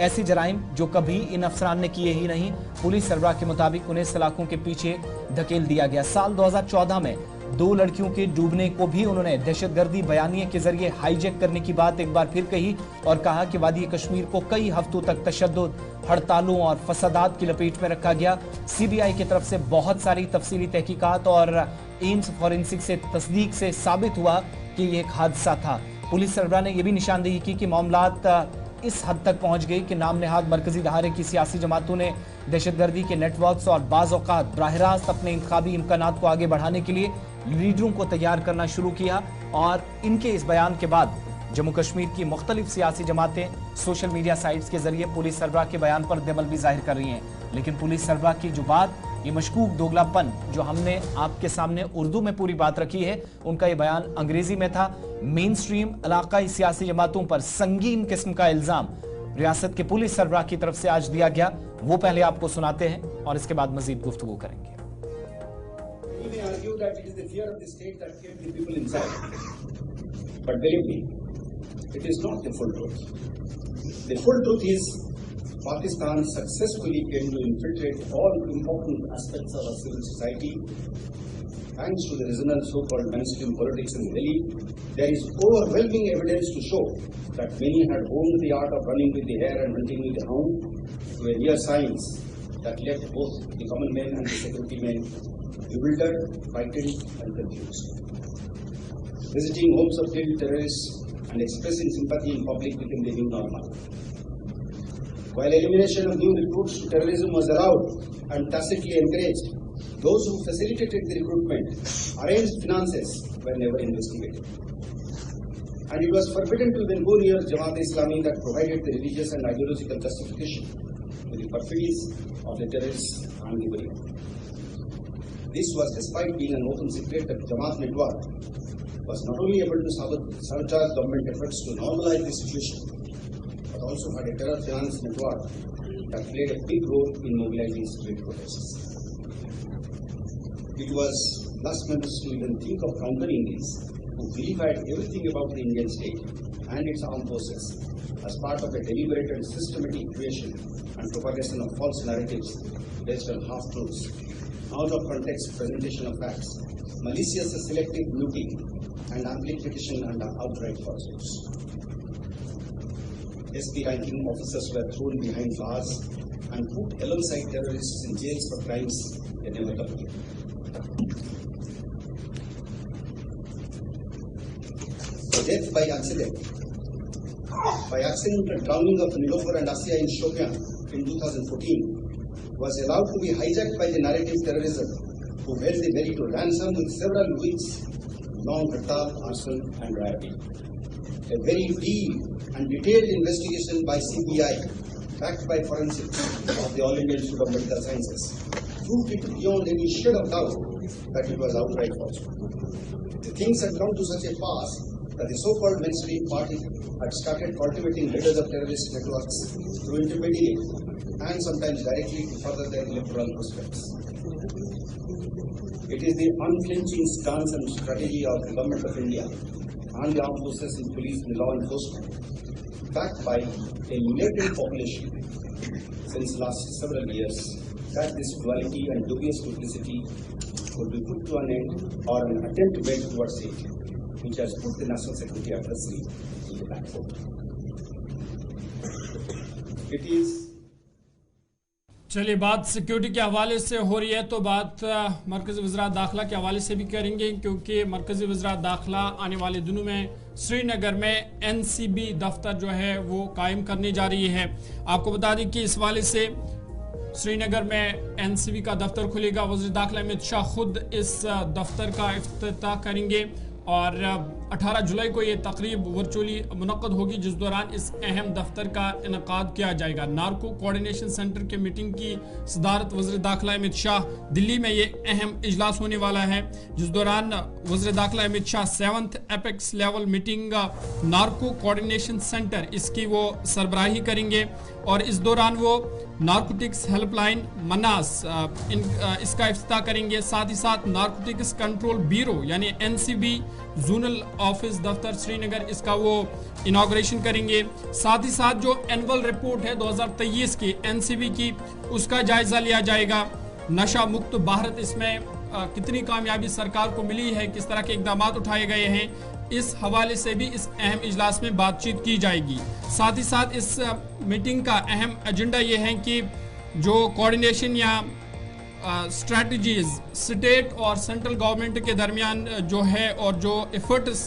[SPEAKER 1] ऐसे जराइम जो कभी इन अफसरान ने किए ही नहीं, पुलिस सरबराह के मुताबिक उन्हें सलाखों के पीछे धकेल दिया गया। साल 2014 में 2 लड़कियों के डूबने को भी उन्होंने दहशतगर्दी बयानिए के जरिए हाईजैक करने की बात एक बार फिर कही और कहा कि वादी कश्मीर को कई हफ्तों तक तशद्दुद, हड़तालों और फसादात की लपेट में रखा गया। सीबीआई की तरफ से बहुत सारी तफसीली तहकीकात और एम्स फॉरेंसिक से तस्दीक से साबित हुआ कि ये एक हादसा था। पुलिस सरबराह ने यह भी निशानदेही की कि मामलात इस हद तक पहुंच गई कि नाम नेहाद मरकजी धारे की सियासी जमातों ने दहशतगर्दी के नेटवर्क्स और बाज़ औक़ात बराह रास्त अपने इंतखाबी इम्कानात को आगे बढ़ाने के लिए लीडरों को तैयार करना शुरू किया। और इनके इस बयान के बाद जम्मू कश्मीर की मुख्तलिफ सियासी जमातें सोशल मीडिया साइट्स के जरिए पुलिस सरबराह के बयान पर रद्द-ए-अमल भी जाहिर कर रही हैं। लेकिन पुलिस सरबराह की जो बात, ये मशकूक दोगलापन जो हमने आपके सामने उर्दू में पूरी बात रखी है, उनका ये बयान अंग्रेजी में था। मेन स्ट्रीम इलाकाई सियासी जमातों पर संगीन किस्म का इल्जाम रियासत के पुलिस सरबराह की तरफ से आज दिया गया, वो पहले आपको सुनाते हैं और इसके बाद मजीद गुफ्तगू करेंगे।
[SPEAKER 4] It is not the full truth. The full truth is Pakistan successfully came to infiltrate all important aspects of our civil society. Thanks to the regional so-called mainstream politics in Delhi, there is overwhelming evidence to show that many had honed the art of running with the hare and hunting with the hound to a near science that left both the common men and the security men bewildered, frightened and confused. Visiting homes of killed terrorists and expressing sympathy in public became the new normal. While elimination of new recruits to terrorism was allowed and tacitly encouraged, those who facilitated the recruitment, arranged finances, were never investigated. And it was forbidden to even go near Jamaat-e-Islami that provided the religious and ideological justification to the perfidies of the terrorists and the Bari. This was despite being an open secret that Jamaat network was not only able to sabotage government efforts to normalize the situation, but also had a terror finance network that played a big role in mobilizing street protests. It was blasphemous to even think of countering these, who vilified everything about the Indian state and its armed forces as part of a deliberate and systematic creation and propagation of false narratives based on half-truths, out of context presentation of facts, malicious and selective looting, and amplification and outright falsehoods. SP ranking officers were thrown behind bars and put alongside terrorists in jails for crimes they never committed. The death by accidental drowning of Nilofer and Asya in Shopian in 2014 was allowed to be hijacked by the narrative terrorism, who held the Bari to ransom with several weeks long hartal, arson and rioting. A very deep and detailed investigation by CBI, backed by forensics of the All India Institute of Medical Sciences, proved it beyond any shade of doubt that it was outright false. The things had come to such a pass that the so-called mainstream party had started cultivating leaders of terrorist networks through intermediate and sometimes directly to further their electoral prospects. It is the unflinching stance and strategy of the Government of India and the armed forces and police and law enforcement, backed by a militant population since last several years, that this duality and dubious duplicity could be put to an end or an attempt to bend towards it, which has put the national security adversary in the back foot. It is
[SPEAKER 2] चलिए, बात security के हवाले से हो रही है तो बात मरकज़ी वज़रात दाखिला के हवाले से भी करेंगे, क्योंकि मरकज़ी वज़रात दाखिला आने वाले दिनों में श्रीनगर में NCB दफ्तर जो है वो कायम करने जा रही है। आपको बता दें कि इस हवाले से श्रीनगर में NCB का दफ्तर खुलेगा। वज़ीर दाखिला अमित शाह खुद इस दफ्तर का इफ्तिताह करेंगे और 18 जुलाई को ये तकरीब वर्चुअली मुनक्कद होगी, जिस दौरान इस अहम दफ्तर का इनकाद किया जाएगा। नार्को कोऑर्डिनेशन सेंटर के मीटिंग की सदारत वज़ीर दाखिला अमित शाह, दिल्ली में ये अहम इजलास होने वाला है, जिस दौरान वज़ीर दाखिला Amit Shah 7th apex level meeting narco coordination centre इसकी वो सरबराही करेंगे और इस दौरान वो नारकोटिक्स हेल्पलाइन मनास इसका इफ्तिताह करेंगे। साथ ही साथ नारकोटिक्स कंट्रोल ब्यूरो यानी NCB जोनल ऑफिस दफ्तर श्रीनगर इसका वो इनॉग्रेशन करेंगे। साथ ही साथ जो एनुअल रिपोर्ट है 2023 की NCB की उसका जायजा लिया जाएगा। नशा मुक्त भारत, इसमें कितनी कामयाबी सरकार को मिली है, किस तरह के इकदाम उठाए गए हैं, इस हवाले से भी इस अहम इजलास में बातचीत की जाएगी। साथ ही साथ इस मीटिंग का अहम एजेंडा ये है कि जो कोऑर्डिनेशन या स्ट्रेटजीज स्टेट और सेंट्रल गवर्नमेंट के दरमियान जो है और जो एफर्ट्स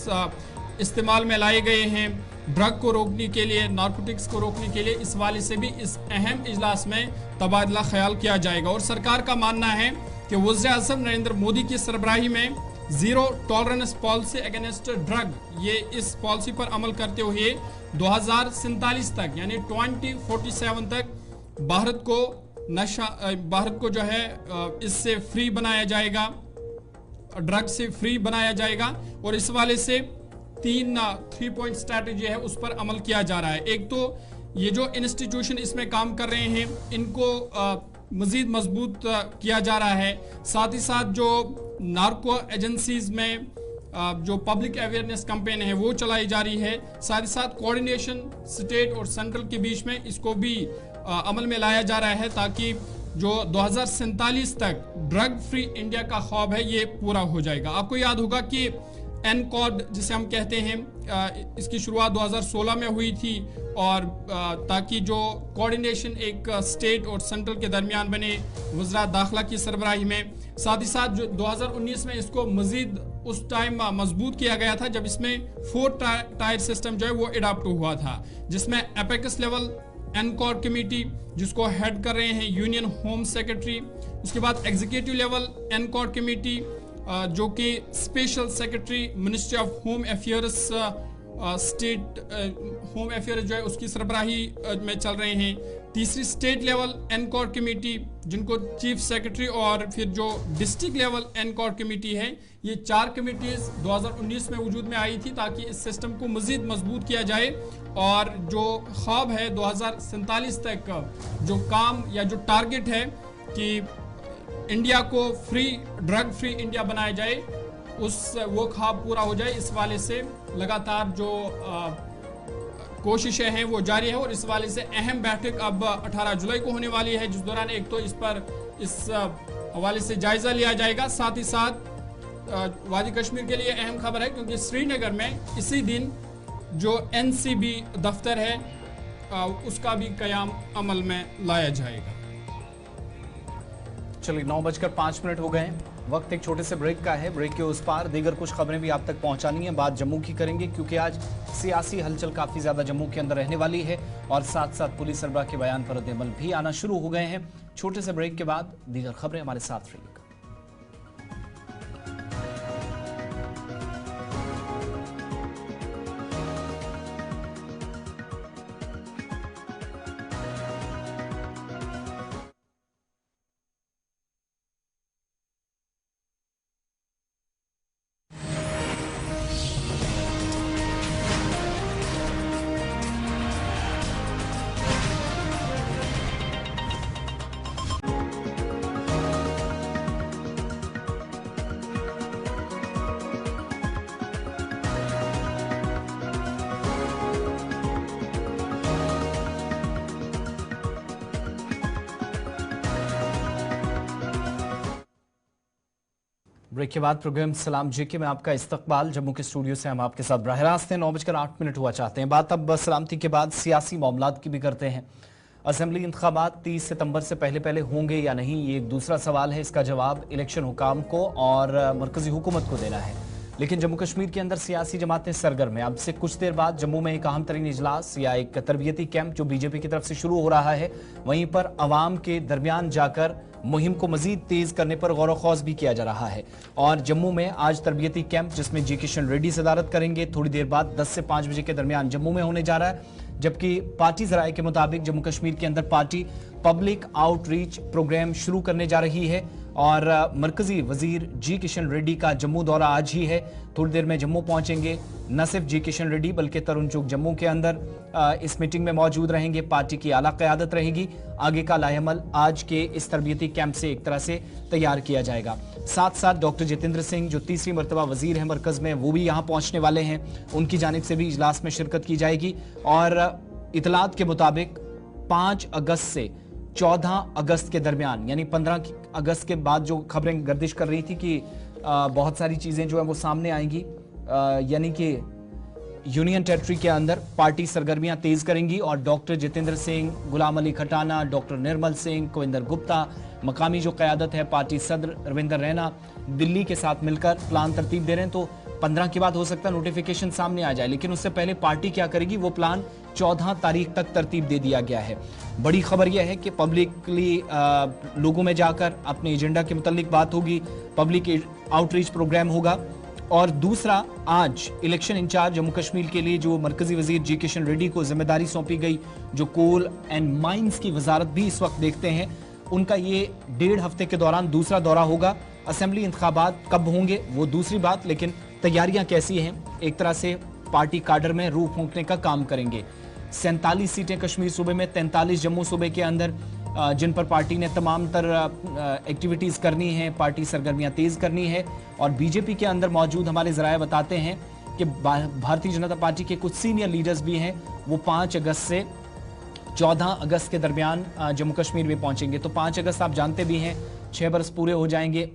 [SPEAKER 2] इस्तेमाल में लाए गए हैं ड्रग को रोकने के लिए, नारकोटिक्स को रोकने के लिए, इस वाले से भी इस अहम इजलास में तबादला ख्याल किया जाएगा। और सरकार का मानना है कि वज़ीर-ए-आज़म नरेंद्र मोदी की सरबराही में zero tolerance policy against drug, ये इस पॉलिसी पर अमल करते हुए 2047 तक यानी 2047 तक भारत को जो है इससे फ्री बनाया जाएगा, ड्रग से फ्री बनाया जाएगा। और इस वाले से 3 पॉइंट स्ट्रैटेजी है उस पर अमल किया जा रहा है। एक तो ये जो इंस्टीट्यूशन इसमें काम कर रहे हैं इनको मजीद मजबूत किया जा रहा है। साथ ही साथ जो नार्को एजेंसीज में जो पब्लिक अवेयरनेस कैंपेन है वो चलाई जा रही है। साथ ही साथ कोऑर्डिनेशन स्टेट और सेंट्रल के बीच में इसको भी अमल में लाया जा रहा है ताकि जो 2047 तक ड्रग फ्री इंडिया का ख्वाब है ये पूरा हो जाएगा। आपको याद होगा कि NCOD जिसे हम कहते हैं इसकी शुरुआत 2016 में हुई थी और ताकि जो कोऑर्डिनेशन एक स्टेट और सेंट्रल के दरमियान बने वज़रात दाखिला की सरबराही में। साथ ही साथ जो 2019 में इसको मजीद उस टाइम मजबूत किया गया था जब इसमें 4 टायर सिस्टम जो है वो अडॉप्ट हुआ था, जिसमें एपेक्स लेवल NCOD कमेटी जिसको हेड कर रहे हैं यूनियन होम सेक्रेटरी, उसके बाद एग्जीक्यूटिव लेवल NCOD कमेटी जो कि special secretary ministry of home affairs state home affairs जो है उसकी सरबराही में चल रहे हैं। तीसरी स्टेट लेवल NCOD कमेटी जिनको चीफ सेक्रेटरी और फिर जो डिस्ट्रिक्ट लेवल NCOD कमेटी है, ये 4 कमेटीज 2019 में वजूद में आई थी ताकि इस सिस्टम को मजीद मजबूत किया जाए और जो ख्वाब है 2047 तक जो काम या जो टारगेट है कि इंडिया को ड्रग फ्री इंडिया बनाया जाए वो ख्वाब पूरा हो जाए, इस वाले से लगातार जो कोशिशें हैं वो जारी है। और इस वाले से अहम बैठक अब 18 जुलाई को होने वाली है, जिस दौरान एक तो इस हवाले से जायजा लिया जाएगा। साथ ही साथ वादी कश्मीर के लिए अहम खबर है क्योंकि श्रीनगर में इसी दिन जो NCB दफ्तर है उसका भी कयाम अमल में लाया जाएगा।
[SPEAKER 1] चलिए 9:05 हो गए। वक्त एक छोटे से ब्रेक का है। ब्रेक के उस पार दीगर कुछ खबरें भी आप तक पहुंचानी है। बात जम्मू की करेंगे क्योंकि आज सियासी हलचल काफी ज्यादा जम्मू के अंदर रहने वाली है और साथ साथ पुलिस सरबराह के बयान पर रद्द-ए-अमल भी आना शुरू हो गए हैं। छोटे से ब्रेक के बाद दीगर खबरें हमारे साथ रहिएगा। ब्रेक के बाद प्रोग्राम सलाम जेके में आपका इस्तकबाल। जम्मू के स्टूडियो से हम आपके साथ बराह रास्त हैं। 9:08 हुआ चाहते हैं। बात अब सलामती के बाद सियासी मामलात की भी करते हैं। असेंबली इंतखाबात 30 सितंबर से पहले होंगे या नहीं, ये एक दूसरा सवाल है। इसका जवाब इलेक्शन हुकाम को और मरकजी हुकूमत को देना है। लेकिन जम्मू कश्मीर के अंदर सियासी जमातें सरगर्म हैं। अब से कुछ देर बाद जम्मू में एक अहम तरीन इजलास या एक तरबियती कैंप जो बीजेपी की तरफ से शुरू हो रहा है, वहीं पर अवाम के दरमियान जाकर मुहिम को मजीद तेज करने पर गौर खौज भी किया जा रहा है। और जम्मू में आज तरबियती कैंप जिसमें जी किशन रेड्डी सदारत करेंगे, थोड़ी देर बाद 10 से 5 बजे के दरमियान जम्मू में होने जा रहा है। जबकि पार्टी जराये के मुताबिक जम्मू कश्मीर के अंदर पार्टी पब्लिक आउटरीच प्रोग्राम शुरू करने जा रही है और मरकजी वजीर जी किशन रेड्डी का जम्मू दौरा आज ही है। थोड़ी देर में जम्मू पहुंचेंगे। न सिर्फ जी किशन रेड्डी बल्कि तरुण चुग जम्मू के अंदर इस मीटिंग में मौजूद रहेंगे। पार्टी की आला क़यादत रहेगी। आगे का लाहेमल आज के इस तरबियती कैंप से एक तरह से तैयार किया जाएगा। साथ साथ डॉक्टर जितेंद्र सिंह जो तीसरी मरतबा वजीर है मरकज में, वो भी यहाँ पहुंचने वाले हैं। उनकी जानिब से भी इजलास में शिरकत की जाएगी। और इतलात के मुताबिक 5 अगस्त से 14 अगस्त के दरमियान, यानी 15 अगस्त के बाद जो खबरें गर्दिश कर रही थी कि बहुत सारी चीज़ें जो है वो सामने आएंगी, यानी कि यूनियन टेरिटरी के अंदर पार्टी सरगर्मियां तेज करेंगी और डॉक्टर जितेंद्र सिंह, गुलाम अली खटाना, डॉक्टर निर्मल सिंह, कोविंदर गुप्ता, मकामी जो क़यादत है पार्टी सदर रविंदर रैना, दिल्ली के साथ मिलकर प्लान तरतीब दे रहे हैं। तो 15 के बाद हो सकता है नोटिफिकेशन सामने आ जाए, लेकिन उससे पहले पार्टी क्या करेगी वो प्लान 14 तारीख तक तरतीब दे दिया गया है। बड़ी खबर यह है कि पब्लिकली लोगों में जाकर अपने एजेंडा के मुतालिक बात होगी, पब्लिक आउटरीच प्रोग्राम होगा। और दूसरा, आज इलेक्शन इंचार्ज जम्मू कश्मीर के लिए जो मरकजी वजीर जी किशन रेड्डी को जिम्मेदारी सौंपी गई, जो कोल एंड माइंस की वजारत भी इस वक्त देखते हैं, उनका ये 1.5 हफ्ते के दौरान दूसरा दौरा होगा। असेंबली इंतखाबात कब होंगे वो दूसरी बात, लेकिन तैयारियां कैसी हैं, एक तरह से पार्टी काडर में रूह फूंकने का काम करेंगे। 47 सीटें कश्मीर सूबे में, 43 जम्मू सूबे के अंदर, जिन पर पार्टी ने तमाम तर एक्टिविटीज़ करनी है, पार्टी सरगर्मियां तेज़ करनी है। और बीजेपी के अंदर मौजूद हमारे ज़राए बताते हैं कि भारतीय जनता पार्टी के कुछ सीनियर लीडर्स भी हैं, वो 5 अगस्त से 14 अगस्त के दरमियान जम्मू कश्मीर में पहुंचेंगे। तो 5 अगस्त आप जानते भी हैं 6 बरस पूरे हो जाएंगे,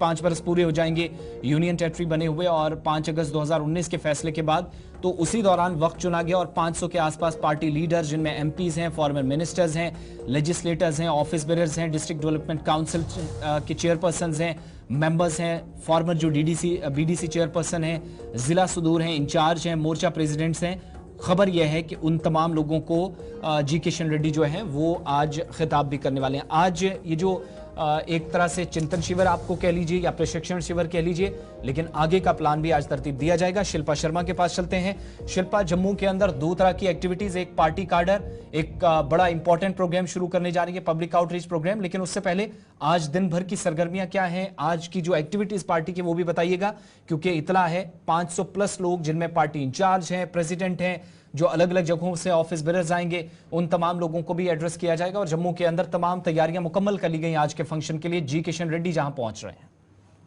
[SPEAKER 1] 5 बरस पूरे हो जाएंगे यूनियन टेरिटरी बने हुए। और 5 अगस्त 2019 के फैसले के बाद तो उसी दौरान वक्त चुना गया और 500 के आसपास पार्टी लीडर, जिनमें एमपीज हैं, फॉर्मर मिनिस्टर्स हैं, लेजिस्लेटर्स हैं, ऑफिस बेरर्स हैं, डिस्ट्रिक्ट डेवलपमेंट काउंसिल के चेयरपर्सन्स हैं, मेंबर्स हैं, फॉर्मर जो बीडीसी चेयरपर्सन हैं, जिला सदूर हैं, इंचार्ज हैं, मोर्चा प्रेसिडेंट्स हैं। खबर यह है कि उन तमाम लोगों को जी किशन रेड्डी जो है वो आज खिताब भी करने वाले हैं। आज ये जो एक तरह से चिंतन शिविर आपको कह लीजिए या प्रशिक्षण शिविर कह लीजिए, लेकिन आगे का प्लान भी आज तरतीब दिया जाएगा। शिल्पा शर्मा के पास चलते हैं। शिल्पा, जम्मू के अंदर 2 तरह की एक्टिविटीज, एक पार्टी कार्डर, एक बड़ा इंपॉर्टेंट प्रोग्राम शुरू करने जा रही है, पब्लिक आउटरीच प्रोग्राम, लेकिन उससे पहले आज दिन भर की सरगर्मियां क्या हैं, आज की जो एक्टिविटीज पार्टी की वो भी बताइएगा, क्योंकि इतला है 500 प्लस लोग जिनमें पार्टी इंचार्ज हैं, प्रेसिडेंट हैं, जो अलग अलग जगहों से ऑफिस बेरर्स आएंगे, उन तमाम लोगों को भी एड्रेस किया जाएगा। और जम्मू के अंदर तमाम तैयारियां मुकम्मल कर ली गई आज के फंक्शन के लिए। जी किशन रेड्डी जहां पहुंच रहे हैं।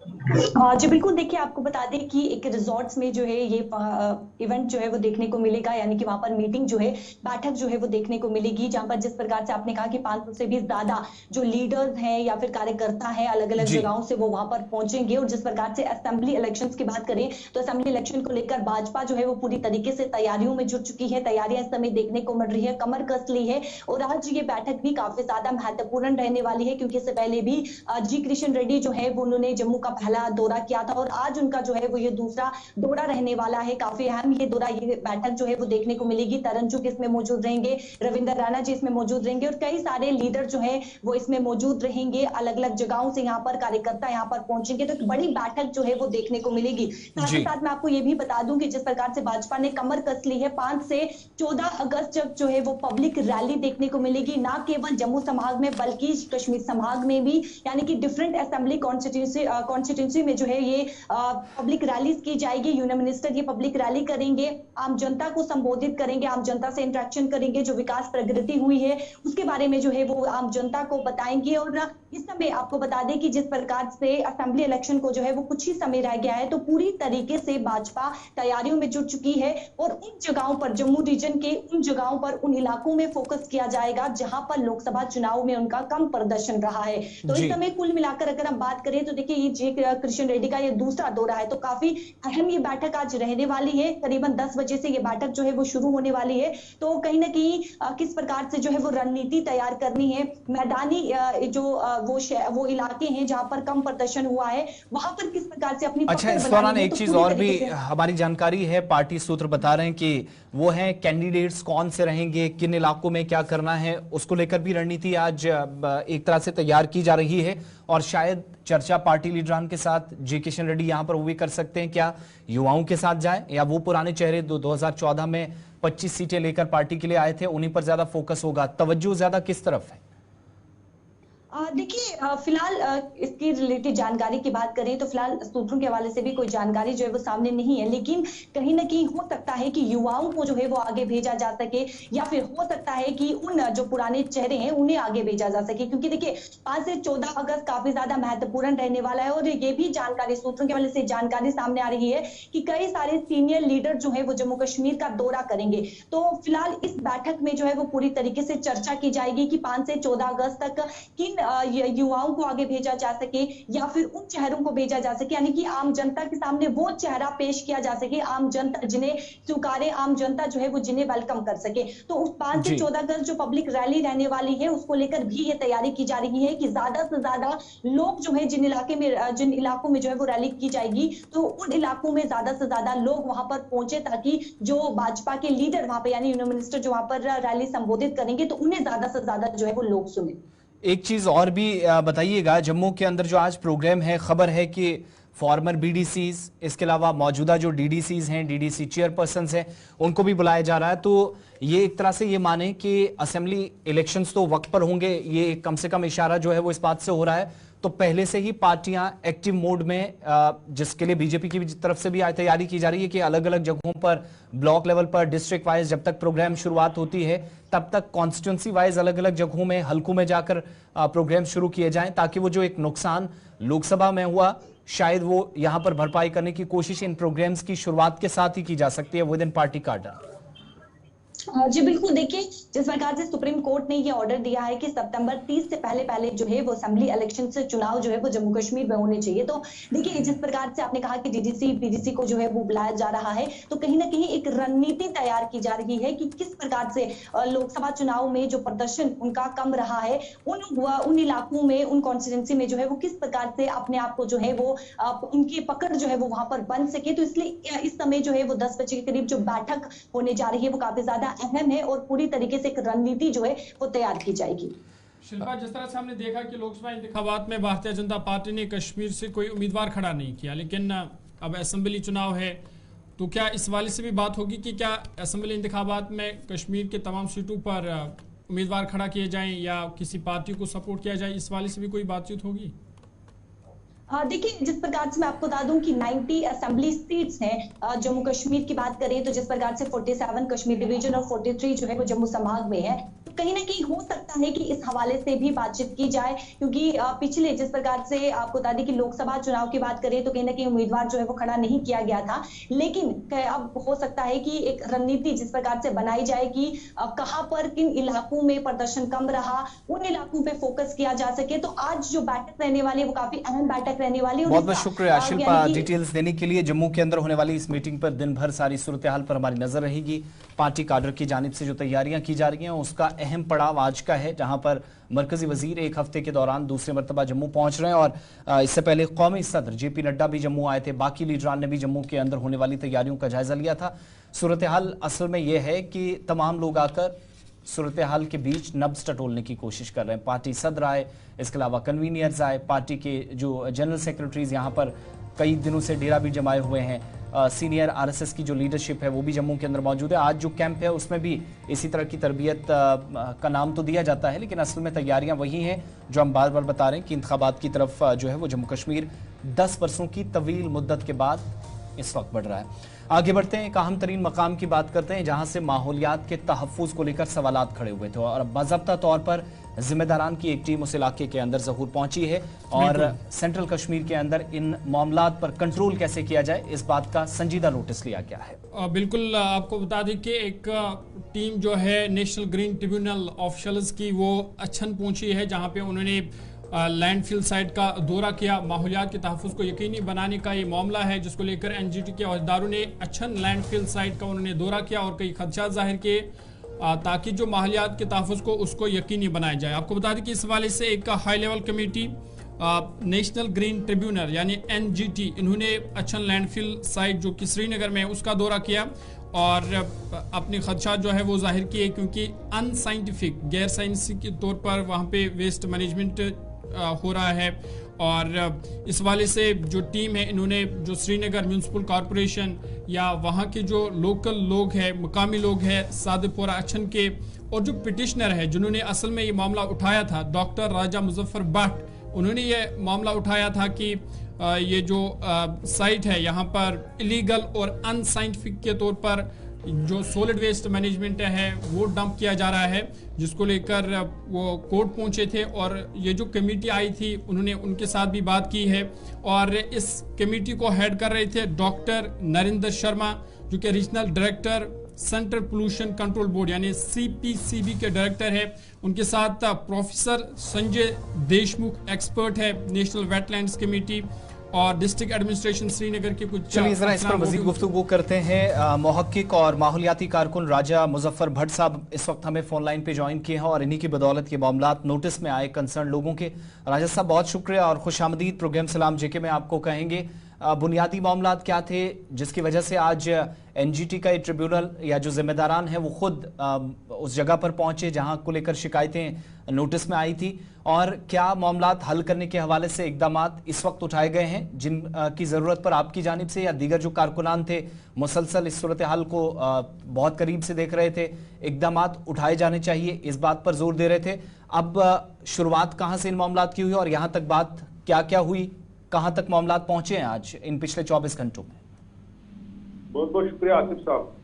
[SPEAKER 5] जी बिल्कुल, देखिए आपको बता दें कि एक रिजॉर्ट्स में जो है ये इवेंट जो है वो देखने को मिलेगा, यानी कि वहां पर मीटिंग जो है, बैठक जो है वो देखने को मिलेगी, जहां पर जिस प्रकार से आपने कहा कि 500 से भी ज्यादा जो लीडर्स हैं या फिर कार्यकर्ता हैं अलग अलग जगहों से वो वहां पर पहुंचेंगे। और जिस प्रकार से असेंबली इलेक्शंस की बात करें तो असेंबली इलेक्शन को लेकर भाजपा जो है वो पूरी तरीके से तैयारियों में जुट चुकी है। तैयारियां इस समय देखने को मिल रही है, कमर कस ली है। और आज ये बैठक भी काफी ज्यादा महत्वपूर्ण रहने वाली है, क्योंकि इससे पहले भी जी किशन रेड्डी जो है वो उन्होंने जम्मू का पहला दौरा किया था और आज उनका जो है वो ये दूसरा दौरा रहने वाला है। काफी अहम ये दौरा, ये बैठक जो है वो देखने को मिलेगी। तरुण चुग इसमें मौजूद रहेंगे, रविंदर रैना जी इसमें मौजूद रहेंगे और कई सारे लीडर जो है वो इसमें मौजूद रहेंगे। अलग अलग जगहों से यहाँ पर कार्यकर्ता यहाँ पर पहुंचेंगे, तो एक बड़ी बैठक जो है वो देखने को मिलेगी। साथ ही साथ मैं आपको ये भी बता दूं कि जिस प्रकार से भाजपा ने कमर कस ली है, 5 से 14 अगस्त तक जो है वो पब्लिक रैली देखने को मिलेगी, ना केवल जम्मू संभाग में बल्कि कश्मीर संभाग में भी, यानी कि डिफरेंट असेंबली कॉन्स्टिट्यूंसी में जो है ये पब्लिक रैलीज की जाएगी। यूनियन मिनिस्टर ये पब्लिक रैली करेंगे, आम जनता को संबोधित करेंगे, आम जनता से इंटरेक्शन करेंगे, जो विकास प्रगति हुई है उसके बारे में जो है वो आम जनता को बताएंगे। और इस समय आपको बता दें कि जिस प्रकार से असेंबली इलेक्शन को जो है वो कुछ ही समय रह गया है, तो पूरी तरीके से भाजपा तैयारियों में जुट चुकी है और उन जगहों पर, जम्मू रीजन के उन जगहों पर, उन इलाकों में फोकस किया जाएगा जहां पर लोकसभा चुनाव में उनका कम प्रदर्शन रहा है। तो इस समय कुल मिलाकर अगर हम बात करें तो देखिए ये जे किशन रेड्डी का ये दूसरा दौरा है, तो काफी अहम ये बैठक आज रहने वाली है। करीबन 10 बजे से ये बैठक जो है वो शुरू होने वाली है। तो कहीं ना कहीं किस प्रकार से जो है वो रणनीति तैयार करनी है, मैदानी जो वो इलाके हैं जहां पर कम प्रदर्शन हुआ है वहां पर किस प्रकार से अपनी
[SPEAKER 1] अच्छा, इस दौरान एक चीज और भी हमारी जानकारी है, पार्टी सूत्र बता रहे हैं कि वो है कैंडिडेट्स कौन से रहेंगे, किन इलाकों में क्या करना है, उसको लेकर भी रणनीति आज एक तरह से तैयार की जा रही है। और शायद चर्चा पार्टी लीडरान के साथ जे किशन रेड्डी यहां पर वो भी कर सकते हैं, क्या युवाओं के साथ जाए या वो पुराने चेहरे 2014 में 25 सीटें लेकर पार्टी के लिए आए थे उन्हीं पर ज्यादा फोकस होगा, तवज्जो ज्यादा किस तरफ है?
[SPEAKER 5] देखिए, फिलहाल इसकी रिलेटेड जानकारी की बात करें तो फिलहाल सूत्रों के हवाले से भी कोई जानकारी जो है वो सामने नहीं है, लेकिन कहीं ना कहीं हो सकता है कि युवाओं को जो है वो आगे भेजा जा सके, या फिर हो सकता है कि उन जो पुराने चेहरे हैं उन्हें आगे भेजा जा सके। क्योंकि देखिए 5 से 14 अगस्त काफी ज्यादा महत्वपूर्ण रहने वाला है, और ये भी जानकारी सूत्रों के हवाले से जानकारी सामने आ रही है कि कई सारे सीनियर लीडर जो है वो जम्मू कश्मीर का दौरा करेंगे। तो फिलहाल इस बैठक में जो है वो पूरी तरीके से चर्चा की जाएगी कि 5 से 14 अगस्त तक किन युवाओं को आगे भेजा जा सके या फिर उन चेहरों को भेजा जा सके, यानी कि आम जनता के सामने वो चेहरा पेश किया जा सके, आम जनता जिन्हें स्वीकारे, आम जनता जो है वो जिन्हें वेलकम कर सके। तो उस 5 से 14 अगस्त जो पब्लिक रैली रहने वाली है उसको लेकर भी ये तैयारी की जा रही है कि ज्यादा से ज्यादा लोग जो है जिन इलाकों में जो है वो रैली की जाएगी तो उन इलाकों में ज्यादा से ज्यादा लोग वहां पर पहुंचे, ताकि जो भाजपा के लीडर वहां पर यानी यूनियन मिनिस्टर जो वहां पर रैली संबोधित करेंगे तो उन्हें ज्यादा से ज्यादा जो है वो लोग सुने।
[SPEAKER 1] एक चीज और भी बताइएगा, जम्मू के अंदर जो आज प्रोग्राम है, खबर है कि फॉर्मर बीडीसीज, इसके अलावा मौजूदा जो डीडीसीज हैं, डीडीसी चेयरपर्सन्स हैं, उनको भी बुलाया जा रहा है। तो ये एक तरह से ये माने कि असेंबली इलेक्शंस तो वक्त पर होंगे, ये कम से कम इशारा जो है वो इस बात से हो रहा है। तो पहले से ही पार्टियां एक्टिव मोड में, जिसके लिए बीजेपी की तरफ से भी तैयारी की जा रही है कि अलग अलग जगहों पर, ब्लॉक लेवल पर, डिस्ट्रिक्ट वाइज जब तक प्रोग्राम शुरुआत होती है तब तक कॉन्स्टिट्यूंसी वाइज अलग अलग जगहों में, हलकों में जाकर प्रोग्राम शुरू किए जाएं, ताकि वो जो एक नुकसान लोकसभा में हुआ शायद वो यहां पर भरपाई करने की कोशिश इन प्रोग्राम्स की शुरुआत के साथ ही की जा सकती है विद इन पार्टी कार्डर।
[SPEAKER 5] जी बिल्कुल, देखिए जिस प्रकार से सुप्रीम कोर्ट ने ये ऑर्डर दिया है कि सितंबर 30 से पहले जो है वो असेंबली इलेक्शन से चुनाव जो है वो जम्मू कश्मीर में होने चाहिए। तो देखिए जिस प्रकार से आपने कहा कि डीडीसी पीडीसी को जो है वो बुलाया जा रहा है, तो कहीं ना कहीं एक रणनीति तैयार की जा रही है कि किस प्रकार से लोकसभा चुनाव में जो प्रदर्शन उनका कम रहा है उन इलाकों में, उन कॉन्स्टिट्यूंसी में जो है वो किस प्रकार से अपने आप को जो है वो उनकी पकड़ जो है वो वहां पर बन सके। तो इसलिए इस समय जो है वो 10 बजे के करीब जो बैठक होने जा रही है वो काफी ज्यादा अहम है और पूरी तरीके से एक रणनीति जो है वो तैयार की जाएगी।
[SPEAKER 2] शिल्पा, जिस तरह से हमने देखा कि लोकसभा इंतखाबात में भारतीय जनता पार्टी ने कश्मीर से कोई उम्मीदवार खड़ा नहीं किया, लेकिन अब असेंबली चुनाव है, तो क्या इस वाले से भी बात होगी कि क्या असेंबली इंतखाबात में कश्मीर के तमाम सीटों पर उम्मीदवार खड़ा किए जाएं या किसी पार्टी को सपोर्ट किया जाए, इस वाले से भी कोई बातचीत होगी?
[SPEAKER 5] देखिए जिस प्रकार से मैं आपको बता दूं कि 90 असेंबली सीट्स हैं जम्मू कश्मीर की बात करें तो जिस प्रकार से 47 कश्मीर डिवीजन और 43 जो है वो जम्मू संभाग में है, तो कहीं ना कहीं हो सकता है कि इस हवाले से भी बातचीत की जाए। क्योंकि पिछले जिस प्रकार से आपको बता दें कि लोकसभा चुनाव की बात करें तो कहीं ना कहीं उम्मीदवार जो है वो खड़ा नहीं किया गया था, लेकिन अब हो सकता है कि एक रणनीति जिस प्रकार से बनाई जाए कि कहां पर किन इलाकों में प्रदर्शन कम रहा, उन इलाकों पे फोकस किया जा सके। तो आज जो बैठक रहने वाली है वो काफी अहम बैठक रहने वाली है।
[SPEAKER 1] बहुत बहुत शुक्रिया शिल्पा डिटेल्स देने के लिए। जम्मू के अंदर होने वाली इस मीटिंग पर दिन भर सारी सूरत हाल पर हमारी नजर रहेगी। पार्टी काडर की जानिब से जो तैयारियां की जा रही हैं उसका अहम पड़ाव आज का है, जहां पर मरकजी वजीर एक हफ्ते के दौरान दूसरी मरतबा जम्मू पहुंच रहे हैं और इससे पहले कौमी सदर जेपी नड्डा भी जम्मू आए थे। बाकी लीडरान ने भी जम्मू के अंदर होने वाली तैयारियों का जायजा लिया था। सूरत हाल असल में यह है कि तमाम लोग आकर सूरत हाल के बीच नब्ज टटोलने की कोशिश कर रहे हैं। पार्टी सदर आए, इसके अलावा कन्वीनियर्स आए, पार्टी के जो जनरल सेक्रेटरीज यहाँ पर कई दिनों से डेरा भी जमाए हुए हैं, सीनियर आरएसएस की जो लीडरशिप है वो भी जम्मू के अंदर मौजूद है। आज जो कैंप है उसमें भी इसी तरह की तरबियत का नाम तो दिया जाता है, लेकिन असल में तैयारियां वही हैं जो हम बार बार बता रहे हैं कि इंतखाबात की तरफ जो है वो जम्मू कश्मीर 10 वर्षों की तवील मुद्दत के बाद इस वक्त बढ़ रहा है। आगे बढ़ते हैं, एक अहम तरीन मकाम की बात करते हैं जहां से माहौलियात के तहफ़्फ़ुज़ को लेकर सवालात खड़े हुए थे और बाज़ाब्ता तौर पर जिम्मेदारान की एक टीम उस इलाके के अंदर ज़हूर पहुंची है और सेंट्रल कश्मीर के अंदर इन मामलात पर कंट्रोल कैसे किया जाए इस बात का संजीदा नोटिस लिया गया है।
[SPEAKER 2] बिल्कुल, आपको बता दें कि एक टीम जो है नेशनल ग्रीन ट्रिब्यूनल ऑफिशियल्स की वो अच्छन पहुंची है, जहां पे उन्होंने लैंडफिल साइट का दौरा किया। माहौलियात के तहफ़्फ़ुज़ को यकीनी बनाने का ये मामला है जिसको लेकर एनजीटी के अहदेदारों ने अच्छन लैंडफिल साइट का उन्होंने दौरा किया और कई खदशात जाहिर किए ताकि जो माहौलियात के तहफ़्फ़ुज़ को उसको यकीनी बनाया जाए। आपको बता दें कि इस हवाले से एक high level committee national green tribunal यानी एनजीटी, इन्होंने अच्छन लैंडफिल साइट जो कि श्रीनगर में है उसका दौरा किया और अपने खदशात जो है वो जाहिर किए, क्योंकि अनसाइंटिफिक गैर साइंसी के तौर पर वहाँ पे वेस्ट मैनेजमेंट हो रहा है। और इस वाले से जो टीम है इन्होंने जो श्रीनगर म्यूनसिपल कॉरपोरेशन या वहाँ के जो लोकल लोग हैं, मुकामी लोग हैं सादपुरा अच्छन के, और जो पिटिशनर है जिन्होंने असल में ये मामला उठाया था, डॉक्टर राजा मुजफ्फर भट्ट, उन्होंने ये मामला उठाया था कि ये जो साइट है यहाँ पर इलीगल और अनसाइंटिफिक के तौर पर जो सॉलिड वेस्ट मैनेजमेंट है वो डंप किया जा रहा है, जिसको लेकर वो कोर्ट पहुंचे थे और ये जो कमेटी आई थी उन्होंने उनके साथ भी बात की है। और इस कमेटी को हेड कर रहे थे डॉक्टर नरेंद्र शर्मा जो कि regional director central pollution control board यानी सीपीसीबी के डायरेक्टर है। उनके साथ प्रोफेसर संजय देशमुख एक्सपर्ट है नेशनल वेटलैंड्स कमेटी और डिस्ट्रिक्ट एडमिनिस्ट्रेशन श्रीनगर के कुछ।
[SPEAKER 1] चलिए जरा इस पर मजीद गुफ्तगू करते हैं। मुहक्किक और माहौलियाती कारकुन राजा मुजफ्फर भट्ट साहब इस वक्त हमें फोन लाइन पे ज्वाइन किए हैं और इन्हीं की बदौलत ये मामलात नोटिस में आए कंसर्न लोगों के। राजा साहब बहुत शुक्रिया और खुशामदीद प्रोग्राम सलाम जेके में आपको कहेंगे। बुनियादी मामलात क्या थे जिसकी वजह से आज एनजीटी का ये ट्रिब्यूनल या जो जिम्मेदारान हैं वो खुद उस जगह पर पहुंचे जहां को लेकर शिकायतें नोटिस में आई थी, और क्या मामलात हल करने के हवाले से इकदामात इस वक्त उठाए गए हैं जिन की ज़रूरत पर आपकी जानिब से या दीगर जो कारकुनान थे मुसलसल इस सूरत हाल को बहुत करीब से देख रहे थे, इकदामात उठाए जाने चाहिए इस बात पर जोर दे रहे थे। अब शुरुआत कहाँ से इन मामलात की हुई और यहाँ तक बात क्या क्या हुई, कहाँ तक मामलात पहुंचे हैं आज इन पिछले 24 घंटों में?
[SPEAKER 6] बहुत बहुत शुक्रिया आसिफ साहब।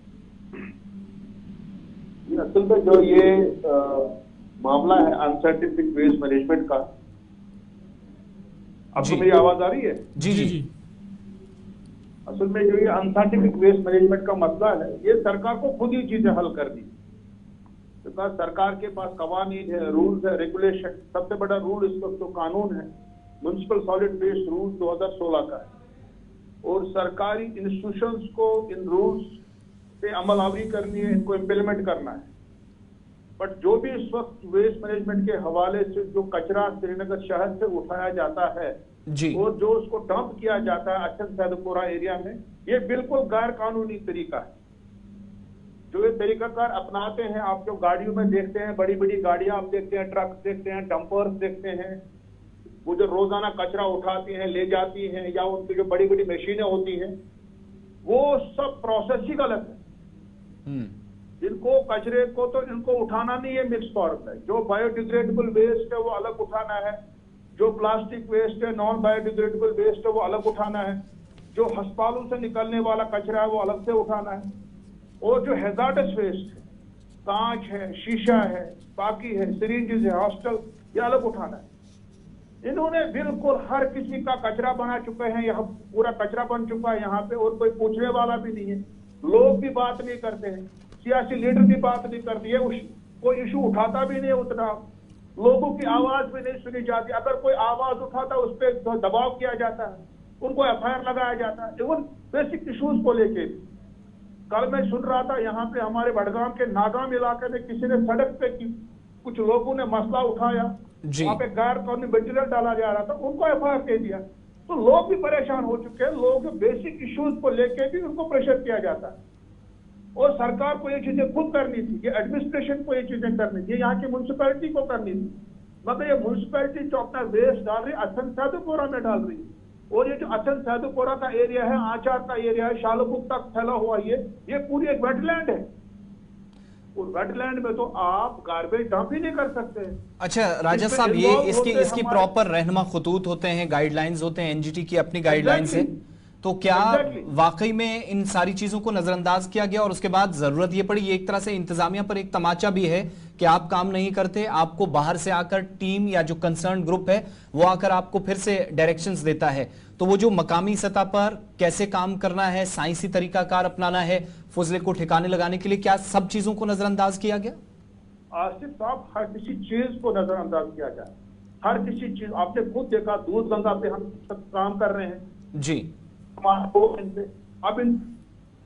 [SPEAKER 6] असल में जो ये मामला है अनसाइंटिफिक वेस्ट मैनेजमेंट का, आपको मेरी आवाज आ रही है?
[SPEAKER 1] जी जी जी।
[SPEAKER 6] असल में जो ये अनसाइंटिफिक वेस्ट मैनेजमेंट का मसला है ये सरकार को खुद ही चीजें हल करनी, क्योंकि सरकार के पास कवानीन है, रूल्स है, रेगुलेशन। सबसे बड़ा रूल इस वक्त तो कानून है म्युनिसिपल सॉलिड वेस्ट रूल 2016 का है, और सरकारी इंस्टीट्यूशंस को इन रूल्स पे अमलावरी करनी है, इनको इम्प्लीमेंट करना है। बट जो भी इस वक्त वेस्ट मैनेजमेंट के हवाले से जो कचरा श्रीनगर शहर से उठाया जाता है
[SPEAKER 1] जी,
[SPEAKER 6] और जो उसको डंप किया जाता है अच्छन सैदपुरा एरिया में, ये बिल्कुल गैर कानूनी तरीका है। जो ये तरीकाकार अपनाते हैं, आप जो गाड़ियों में देखते हैं, बड़ी बड़ी गाड़ियां आप देखते हैं, ट्रक देखते हैं, डंपर्स देखते हैं, वो जो रोजाना कचरा उठाती हैं ले जाती हैं, या उनकी जो बड़ी बड़ी मशीनें होती हैं, वो सब प्रोसेस ही गलत है। इनको कचरे को तो इनको उठाना नहीं है मिक्स फॉर्म में, जो बायोडिग्रेडेबल वेस्ट है वो अलग उठाना है, जो प्लास्टिक वेस्ट है, नॉन बायोडिग्रेडेबल वेस्ट है वो अलग उठाना है, जो अस्पतालों से निकलने वाला कचरा है वो अलग से उठाना है, और जो हैजार्डस वेस्ट है, कांच है, शीशा है, बाकी है, सिरिंजेस है, हॉस्टल, ये अलग उठाना है। इन्होंने बिल्कुल हर किसी का कचरा बना चुके हैं, यहाँ पूरा कचरा बन चुका है यहाँ पे, और कोई पूछने वाला भी नहीं है। लोग भी बात नहीं करते हैं, सियासी लीडर भी बात नहीं करती है, कोई इशू उठाता भी नहीं उतना, लोगों की आवाज भी नहीं सुनी जाती। अगर कोई आवाज उठाता है उस पर दबाव किया जाता है, उनको एफआईआर लगाया जाता है, इवन बेसिक इश्यूज को लेके। कल मैं सुन रहा था यहाँ पे हमारे बड़गाम के नागाम इलाके में किसी ने सड़क पे कुछ लोगों ने मसला उठाया, वहाँ पे गैर कानूनी मटेरियल डाला जा रहा था, उनको एफआईआर दे दिया। तो लोग भी परेशान हो चुके हैं, लोग बेसिक इश्यूज को लेके भी उनको प्रेशर किया जाता है, और सरकार को ये चीजें खुद करनी थी, ये एडमिनिस्ट्रेशन को ये चीजें करनी थी, यहाँ की म्युनिसिपैलिटी को करनी थी। मतलब ये म्युनिसिपैलिटी जो अपना वेस्ट डाल रही है अच्छन सैदपुरा में डाल रही है, और ये जो अच्छन सैदपुरा का एरिया है, आचार का एरिया है, शालुपुर तक फैला हुआ ये पूरी एक वेटलैंड है, और वेटलैंड में तो आप गार्बेज डंप ही नहीं कर सकते।
[SPEAKER 1] अच्छा राजा साहब, ये इसकी प्रॉपर रहनुमा खतूत होते हैं, गाइडलाइंस होते हैं, एनजीटी की अपनी गाइडलाइंस है, तो क्या वाकई में इन सारी चीजों को नजरअंदाज किया गया और उसके बाद जरूरत ये पड़ी? ये एक तरह से इंतजामिया पर एक तमाचा भी है कि आप काम नहीं करते, आपको बाहर से आकर टीम या जो कंसर्न ग्रुप है वो आकर आपको फिर से डायरेक्शंस देता है। तो वो जो मकामी सतह पर कैसे काम करना है, साइंसी तरीकाकार अपनाना है फजले को ठिकाने लगाने के लिए, क्या सब चीजों को नजरअंदाज किया गया?
[SPEAKER 6] आसिफ साहब, हर किसी चीज को नजरअंदाज किया जाए, हर किसी चीज आपने खुद देखा, दूध गंगा पे हम सब काम कर रहे हैं
[SPEAKER 1] जी।
[SPEAKER 6] अब इन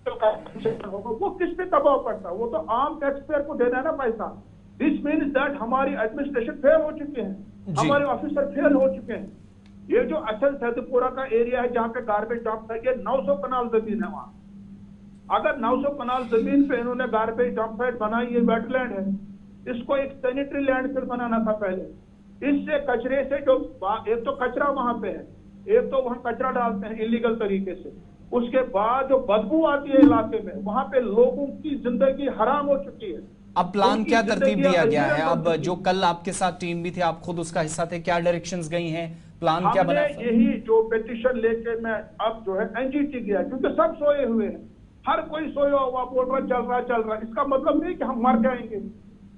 [SPEAKER 6] होगा वो किस पे दबाव पड़ता है? वो तो आम टैक्स पेयर को देना है ना पैसा। दिस मीन्स दैट हमारी एडमिनिस्ट्रेशन फेल हो चुके हैं, हमारे ऑफिसर फेल हो चुके हैं। ये जो अचल सैदपुरा का एरिया है जहाँ पे गार्बेज डंप है, ये 900 कनाल जमीन है वहाँ। अगर 900 कनाल जमीन पे इन्होंने गार्बेज डंप साइट बनाई, ये वेटलैंड है, इसको एक सैनिटरी लैंडफिल बनाना था पहले। इससे कचरे से जो एक तो कचरा वहां पे है, एक तो वहां कचरा डालते हैं इलीगल तरीके से, उसके बाद जो बदबू आती है इलाके में, वहां पे लोगों की जिंदगी हराम हो चुकी है।
[SPEAKER 1] अब प्लान क्या तरतीब दिया गया है? अब जो कल आपके साथ टीम भी थी, आप खुद उसका हिस्सा थे, क्या डायरेक्शंस गई हैं, प्लान क्या बना?
[SPEAKER 6] यही जो पिटीशन लेके मैं अब जो है एनजीटी गया, क्योंकि सब सोए हुए हैं, हर कोई सोया हुआ बोल रहा चल रहा। इसका मतलब नहीं कि हम मर जाएंगे,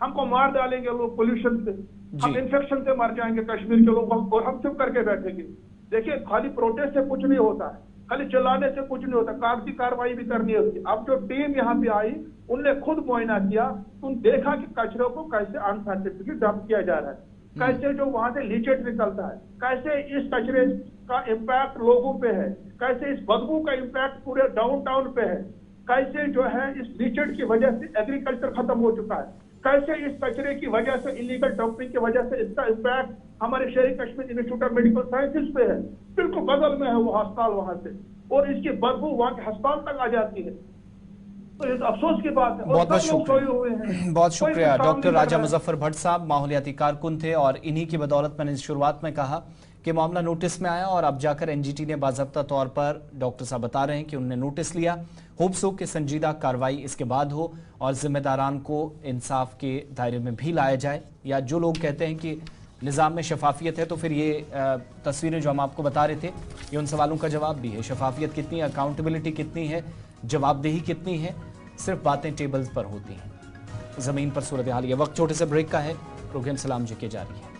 [SPEAKER 6] हमको मार डालेंगे लोग पोल्यूशन से, हम इन्फेक्शन से मर जाएंगे कश्मीर के लोग, और हम चुप करके बैठेंगे। देखिए, खाली प्रोटेस्ट से कुछ नहीं होता है, खाली चिल्लाने से कुछ नहीं होता, कागजी कार्रवाई भी करनी होती है। अब जो टीम यहाँ पे आई, उनने खुद मुआयना किया, उन देखा कि कचरे को कैसे अनसाइंटिफिकली डंप किया जा रहा है, कैसे जो वहां से लीचेट निकलता है, कैसे इस कचरे का इम्पैक्ट लोगों पे है, कैसे इस बदबू का इम्पैक्ट पूरे डाउन टाउन पे है, कैसे जो है इस लीचेट की वजह से एग्रीकल्चर खत्म हो चुका है, कैसे इस कचरे की वजह से इलीगल डंपिंग की वजह से इसका इम्पैक्ट हमारे शेर Kashmir institute of medical sciences पे है, बिल्कुल बगल में है वो अस्पताल वहां से, और इसकी बदबू वहां के अस्पताल तक आ जाती है। तो ये तो अफसोस की बात है।
[SPEAKER 1] बहुत बहुत शुक्रिया डॉक्टर राजा मुजफ्फर भट्ट साहब, माहौलियाती कारकुन थे, और इन्हीं की बदौलत मैंने शुरुआत में कहा कि मामला नोटिस में आया, और अब जाकर एनजीटी ने बाज़ाब्ता तौर पर, डॉक्टर साहब बता रहे हैं कि उन्होंने नोटिस लिया। होप सो कि संजीदा कार्रवाई इसके बाद हो और जिम्मेदारान को इंसाफ के दायरे में भी लाया जाए, या जो लोग कहते हैं कि निज़ाम में शफाफियत है, तो फिर ये तस्वीरें जो हम आपको बता रहे थे, ये उन सवालों का जवाब भी है। शफाफियत कितनी है, अकाउंटेबिलिटी कितनी है, जवाबदेही कितनी है, सिर्फ बातें टेबल्स पर होती हैं, ज़मीन पर सूरत हाल। ये वक्त छोटे से ब्रेक का है, प्रोग्राम सलाम जी के जारी है।